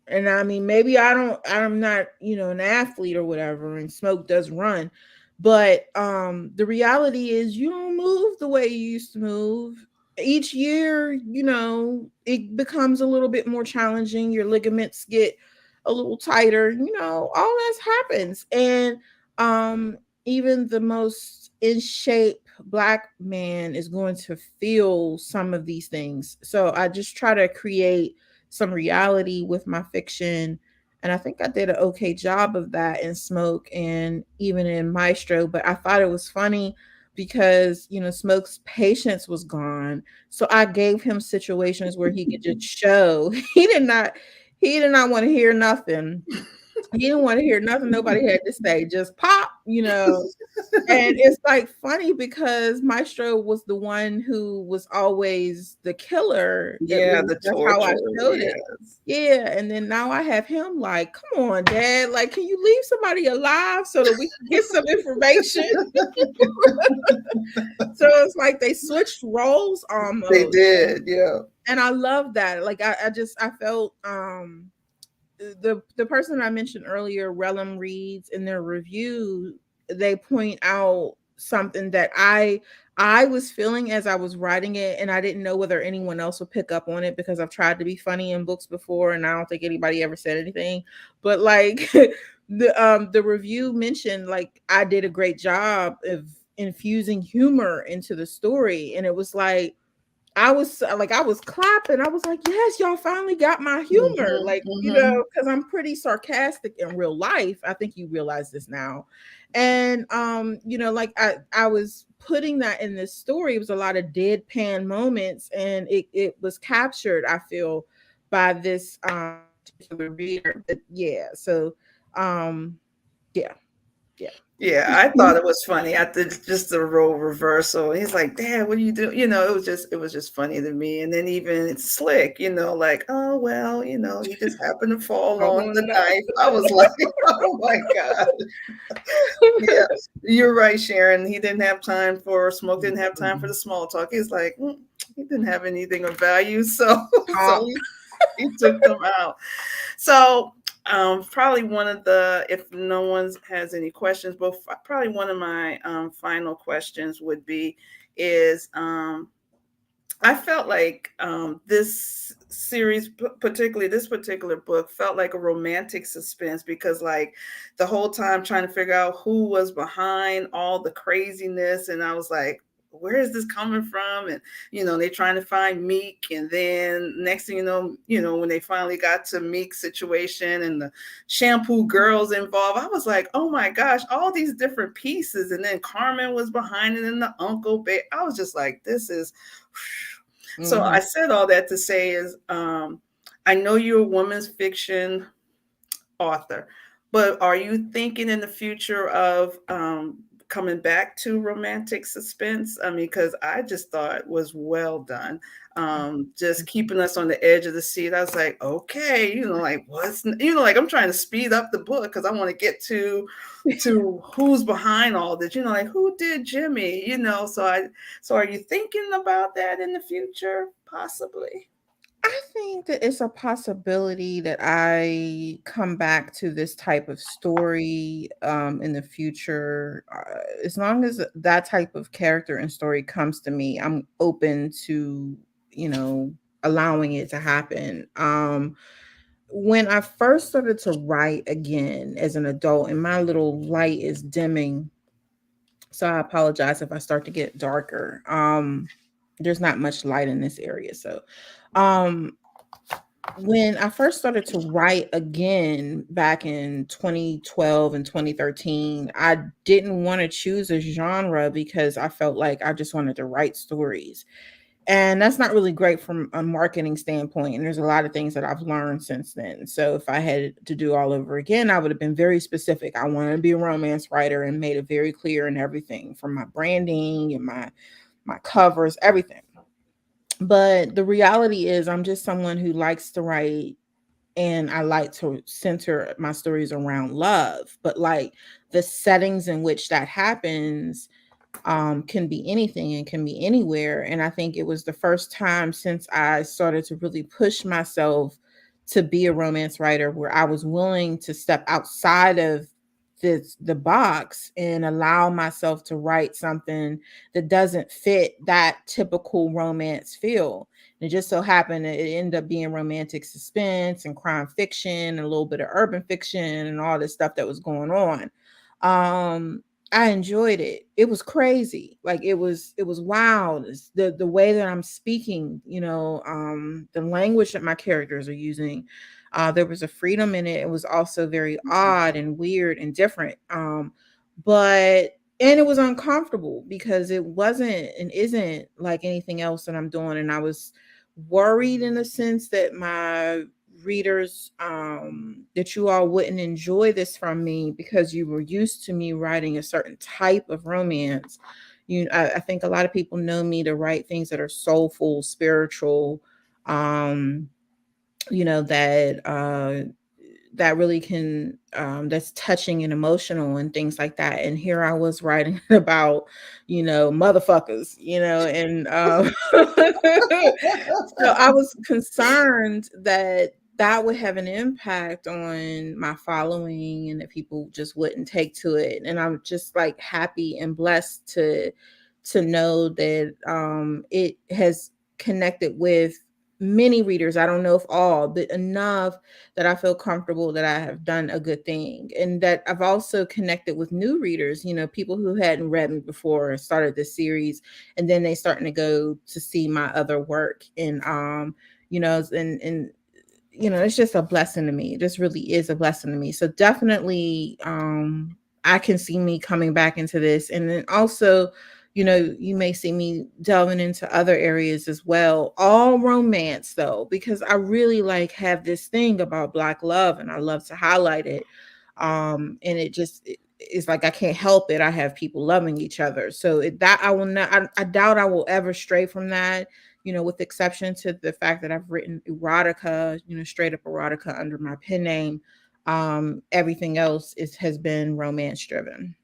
B: And I mean, maybe I'm not, an athlete or whatever, and smoke does run. But the reality is you don't move the way you used to move. Each year, it becomes a little bit more challenging. Your ligaments get a little tighter, all this happens. And um even the most in shape black man is going to feel some of these things. So I just try to create some reality with my fiction. And I think I did an okay job of that in Smoke and even in Maestro. But I thought it was funny because, Smoke's patience was gone. So I gave him situations where he could just show he did not want to hear nothing. He didn't want to hear nothing nobody had to say. Just pop. And it's like funny because Maestro was the one who was always the killer. At
A: Yeah,
B: least
A: the
B: that's how I
A: torture,
B: showed it.
A: yes.
B: Yeah, and then now I have him like, come on, Dad, like, can you leave somebody alive so that we can get some information? So it's like they switched roles
A: They
B: almost,
A: did, yeah.
B: and I love that. Like, I felt the person I mentioned earlier, Relum Reads, in their review, they point out something that I was feeling as I was writing it, and I didn't know whether anyone else would pick up on it because I've tried to be funny in books before, and I don't think anybody ever said anything. But like the review mentioned, like, I did a great job of infusing humor into the story, and it was like I was clapping. I was like, yes, y'all finally got my humor.
A: Mhm,
B: Like,
A: mhm.
B: because I'm pretty sarcastic in real life. I think you realize this now. And like I was putting that in this story. It was a lot of deadpan moments, and it was captured, I feel, by this particular reader. But yeah, so um yeah, yeah.
A: Yeah, I thought it was funny. I did just the role reversal. He's like, "Dad, what do you do?" It was just funny to me. And then even it's Slick, like, "Oh well, he just happened to fall
B: All
A: on
B: on
A: the
B: the
A: knife." I was like, "Oh my God." Yeah, you're right, Sharon. He didn't have time for Smoke. Didn't have time for the small talk. He's like, he didn't have anything of value, so so
B: Pop.
A: he took them out. So, probably one of the, if no one has any questions, but probably one of my final questions would be, is I felt like this series, particularly this particular book, felt like a romantic suspense because, like, the whole time trying to figure out who was behind all the craziness, and I was like, where is this coming from? And they're trying to find Meek, and then next thing when they finally got to Meek's situation and the shampoo girls involved, I was like, oh my gosh, all these different pieces, and then Carmen was behind it, and the uncle. I was just like, this is. So
B: Mhm.
A: I said all that to say is, I know you're a women's fiction author, but are you thinking in the future of coming back to romantic suspense? I mean, because I just thought it was well done. Just keeping us on the edge of the seat. I was like, okay, like like I'm trying to speed up the book because I want to get to who's behind all this. Like who did Jimmy? So are you thinking about that in the future, possibly?
B: I think that it's a possibility that I come back to this type of story in the future. As long as that type of character and story comes to me, I'm open to, you know, allowing it to happen. When I first started to write again as an adult, and my little light is dimming, so I apologize if I start to get darker. There's not much light in this area, so um when I first started to write again back in 2012 and 2013, I didn't want to choose a genre because I felt like I just wanted to write stories. And that's not really great from a marketing standpoint. And there's a lot of things that I've learned since then. So if I had to do all over again, I would have been very specific. I wanted to be a romance writer and made it very clear in everything from my branding and my covers, everything. But the reality is I'm just someone who likes to write and I like to center my stories around love. But like the settings in which that happens can be anything and can be anywhere. And I think it was the first time since I started to really push myself to be a romance writer where I was willing to step outside of the box and allow myself to write something that doesn't fit that typical romance feel. And it just so happened that it ended up being romantic suspense and crime fiction and a little bit of urban fiction and all this stuff that was going on. Um, I enjoyed it. It was crazy. Like it was wild. The way that I'm speaking, the language that my characters are using. There was a freedom in it. It was also very odd and weird and different. But and it was uncomfortable because it wasn't and isn't like anything else that I'm doing. And I was worried in the sense that my readers that you all wouldn't enjoy this from me because you were used to me writing a certain type of romance. I think a lot of people know me to write things that are soulful, spiritual, um that really can that's touching and emotional and things like that. And here I was writing about motherfuckers, and so I was concerned that that would have an impact on my following and that people just wouldn't take to it. And I'm just like happy and blessed to know that it has connected with many readers. I don't know if all, but enough that I feel comfortable that I have done a good thing. And that I've also connected with new readers, people who hadn't read me before and started this series, and then they starting to go to see my other work. And it's just a blessing to me. This really is a blessing to me. So definitely I can see me coming back into this. And then also, you may see me delving into other areas as well. All romance though, because I really like have this thing about Black love and I love to highlight it. And it's like I can't help it. I have people loving each other. So that I will not I doubt I will ever stray from that, with the exception to the fact that I've written erotica, straight up erotica under my pen name. Everything else has been romance driven.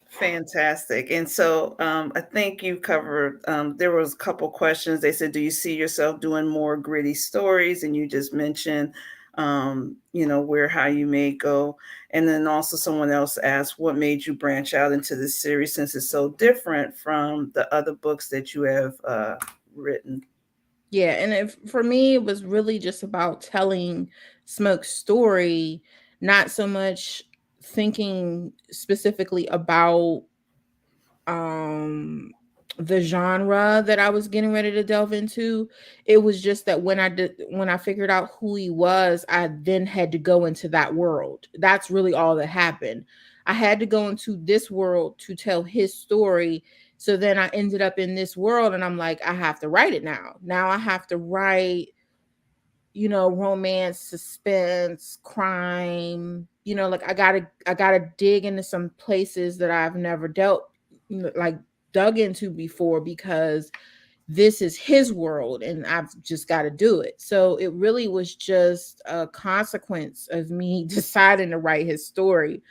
A: Fantastic. And so I think you covered, there was a couple questions. They said, do you see yourself doing more gritty stories? And you just mentioned, where, how you may go. And then also someone else asked, what made you branch out into this series since it's so different from the other books that you have written?
B: Yeah, and for me, it was really just about telling Smoke's story, not so much thinking specifically about um the genre that I was getting ready to delve into. It was just that when I figured out who he was, I then had to go into that world. That's really all that happened. I had to go into this world to tell his story. So then I ended up in this world and I'm like, I have to write it now. Now I have to write, romance, suspense, crime, like I gotta dig into some places that I've never like dug into before because this is his world and I've just got to do it. So it really was just a consequence of me deciding to write his story.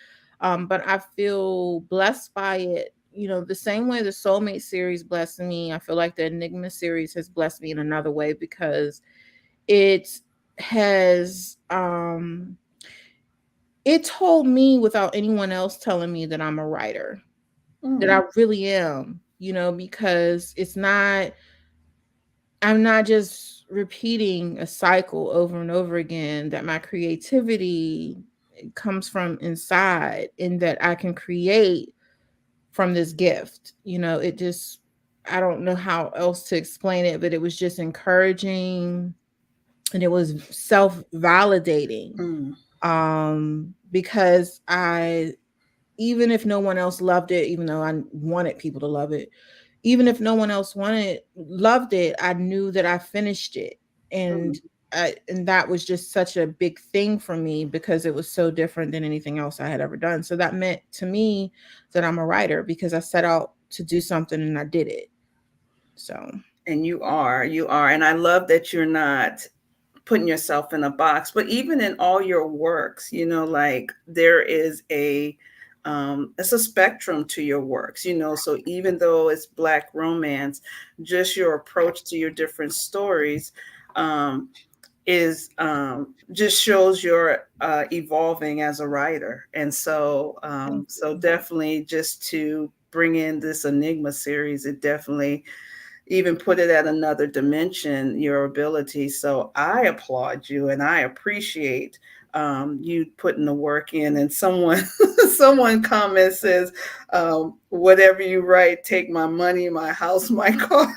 B: But I feel blessed by it. The same way the Soulmate series blessed me, I feel like the Enigma series has blessed me in another way because it has it told me without anyone else telling me that I'm a writer, that I
A: Mm.
B: really am, because I'm not just repeating a cycle over and over again, that my creativity comes from inside and that I can create from this gift. It just, I don't know how else to explain it, but it was just encouraging and it was self-validating,
A: Mm.
B: because I, even if no one else loved it, even though I wanted people to love it, even if no one else loved it, I knew that I finished it. And
A: Mm.
B: and that was just such a big thing for me because it was so different than anything else I had ever done. So that meant to me that I'm a writer because I set out to do something and I did it. So
A: And you are. And I love that you're not putting yourself in a box, but even in all your works, like there is it's a spectrum to your works, so even though it's Black romance, just your approach to your different stories, um, is just shows you're evolving as a writer. And
B: thank
A: so
B: you.
A: definitely just to bring in this Enigma series, it definitely even put it at another dimension, your ability. So I applaud you and I appreciate you putting the work in. And someone someone comments says, whatever you write, take my money, my house, my car.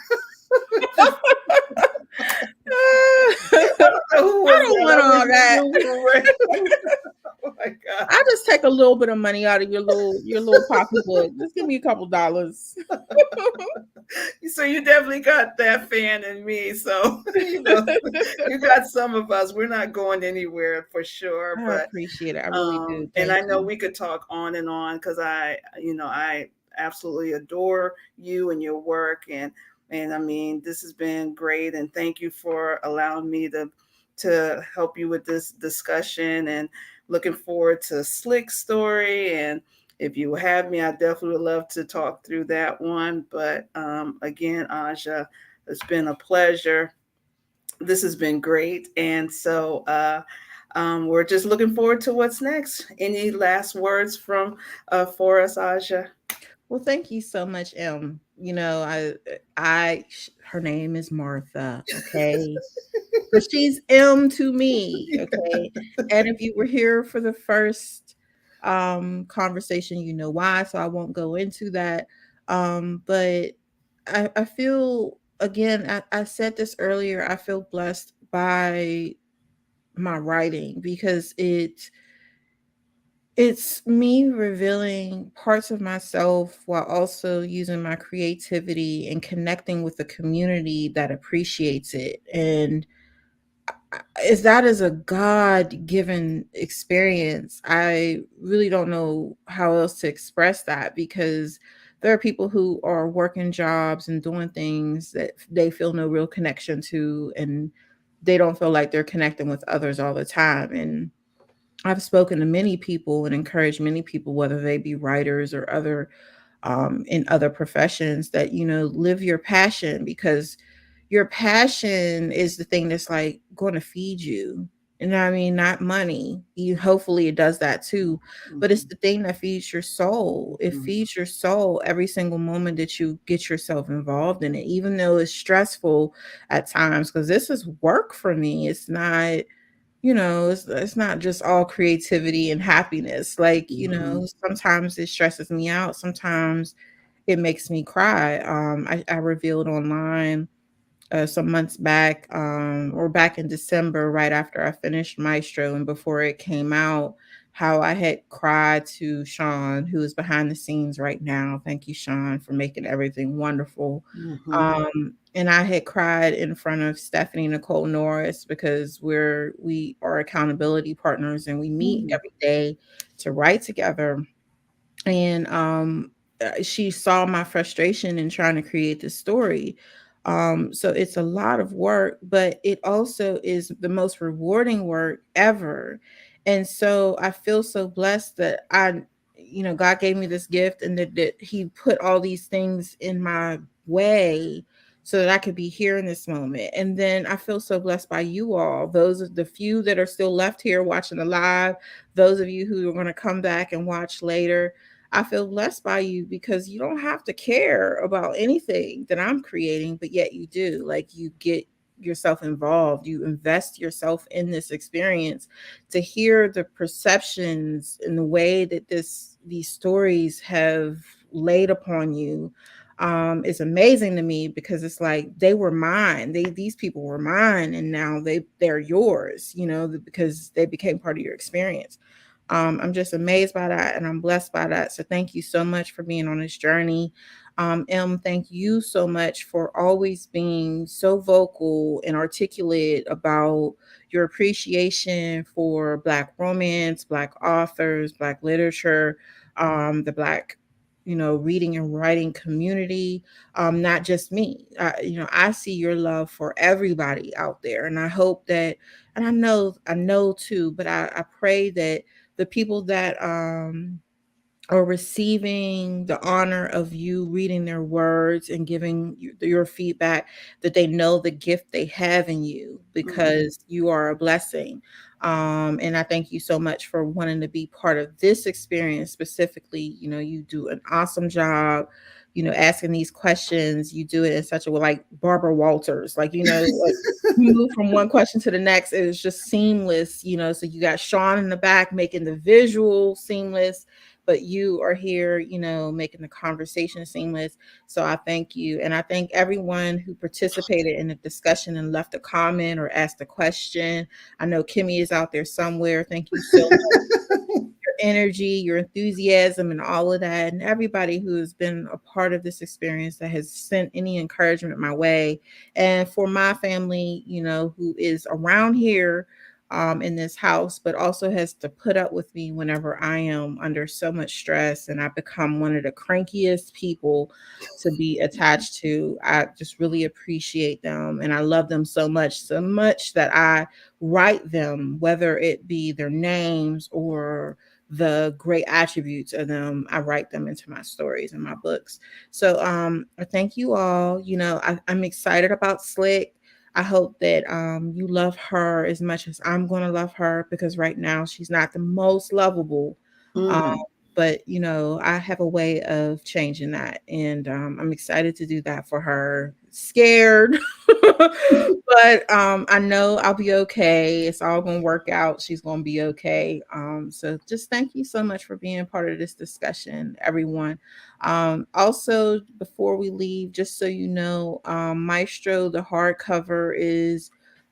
A: I don't know who
B: I
A: was
B: don't
A: that.
B: want
A: I wish
B: all
A: I
B: that.
A: knew who read. Oh my God.
B: I just take a little bit of money out of your little pocketbook. Just give me a couple dollars.
A: So you definitely got that fan in me. So, you got some of us. We're not going anywhere for sure.
B: I
A: But
B: appreciate it. I really do.
A: and
B: Thank
A: I know
B: you.
A: we could talk on and on because I absolutely adore you and your work. And I mean, this has been great. And thank you for allowing me to help you with this discussion, and looking forward to Slick's story. And if you have me, I definitely would love to talk through that one. But again, Aja, it's been a pleasure. This has been great. And so we're just looking forward to what's next. Any last words from for us, Aja?
B: Well, thank you so much, M. I her name is Martha, okay? But she's M to me, okay? And if you were here for the first conversation, you know why, so I won't go into that. But I feel, again, I said this earlier, I feel blessed by my writing because it's me revealing parts of myself while also using my creativity and connecting with the community that appreciates it. And is that is a God-given experience. I really don't know how else to express that because there are people who are working jobs and doing things that they feel no real connection to, and they don't feel like they're connecting with others all the time. And I've spoken to many people and encouraged many people, whether they be writers or other in other professions, that live your passion because your passion is the thing that's like going to feed you. You know what I mean? Not money. You hopefully it does that too, but it's
A: Mhm,
B: the thing that feeds your soul. It
A: mhm,
B: feeds your soul every single moment that you get yourself involved in it, even though it's stressful at times. Because this is work for me. It's not, it's not just all creativity and happiness. Like,
A: mhm,
B: sometimes it stresses me out. Sometimes it makes me cry. I revealed online some months back, or back in December, right after I finished Maestro and before it came out, how I had cried to Sean, who is behind the scenes right now. Thank you, Sean, for making everything wonderful.
A: mhm,
B: And I had cried in front of Stephanie Nicole Norris because we are accountability partners and we meet
A: mhm,
B: every day to write together. And she saw my frustration in trying to create this story. So it's a lot of work, but it also is the most rewarding work ever. And so I feel so blessed that God gave me this gift, and that he put all these things in my way so that I could be here in this moment. And then I feel so blessed by you all, those of the few that are still left here watching the live, those of you who are going to come back and watch later. I feel blessed by you because you don't have to care about anything that I'm creating, but yet you do. Like, you get yourself involved, you invest yourself in this experience to hear the perceptions and the way that these stories have laid upon you. is amazing to me because it's like they were mine. These people were mine, and now they're yours. Because they became part of your experience. I'm just amazed by that, and I'm blessed by that. So thank you so much for being on this journey. Thank you so much for always being so vocal and articulate about your appreciation for Black romance, Black authors, Black literature, the Black, reading and writing community. Not just me. I see your love for everybody out there, and I hope that, and I know too, but I pray that the people that are receiving the honor of you reading their words and giving your feedback, that they know the gift they have in you,
A: Mm.
B: because you are a blessing. And I thank you so much for wanting to be part of this experience specifically. You do an awesome job, asking these questions. You do it in such a way, like Barbara Walters, like, like you move from one question to the next. It is just seamless, so you got Sean in the back making the visual seamless, but you are here, making the conversation seamless. So I thank you. And I thank everyone who participated in the discussion and left a comment or asked a question. I know Kimmy is out there somewhere. Thank you so much, your energy, your enthusiasm, and all of that. And everybody who has been a part of this experience that has sent any encouragement my way. And for my family, who is around here, in this house, but also has to put up with me whenever I am under so much stress and I become one of the crankiest people to be attached to. I just really appreciate them, and I love them so much that I write them, whether it be their names or the great attributes of them. I write them into my stories and my books. So I thank you all. I'm excited about Slick. I hope that you love her as much as I'm going to love her, because right now she's not the most lovable. Um,
A: Mm.
B: but I have a way of changing that, and I'm excited to do that for her. Scared, but I know I'll be okay. It's all gonna work out. She's gonna be okay. So just thank you so much for being part of this discussion, everyone. Also, before we leave, just so you know, Maestro, the hardcover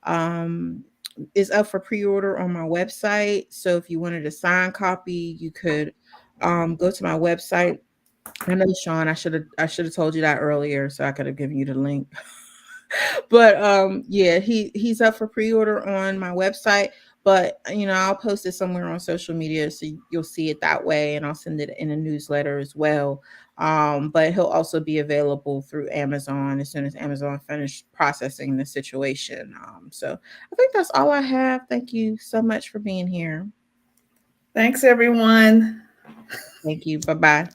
B: um, is up for pre-order on my website. So if you wanted a signed copy, you could go to my website. I know, Sean, I should have told you that earlier, so I could have given you the link. But yeah, he's up for pre-order on my website. But I'll post it somewhere on social media, so you'll see it that way, and I'll send it in a newsletter as well. But he'll also be available through Amazon as soon as Amazon finished processing the situation. So I think that's all I have. Thank you so much for being here.
A: Thanks, everyone.
B: Thank you. Bye bye.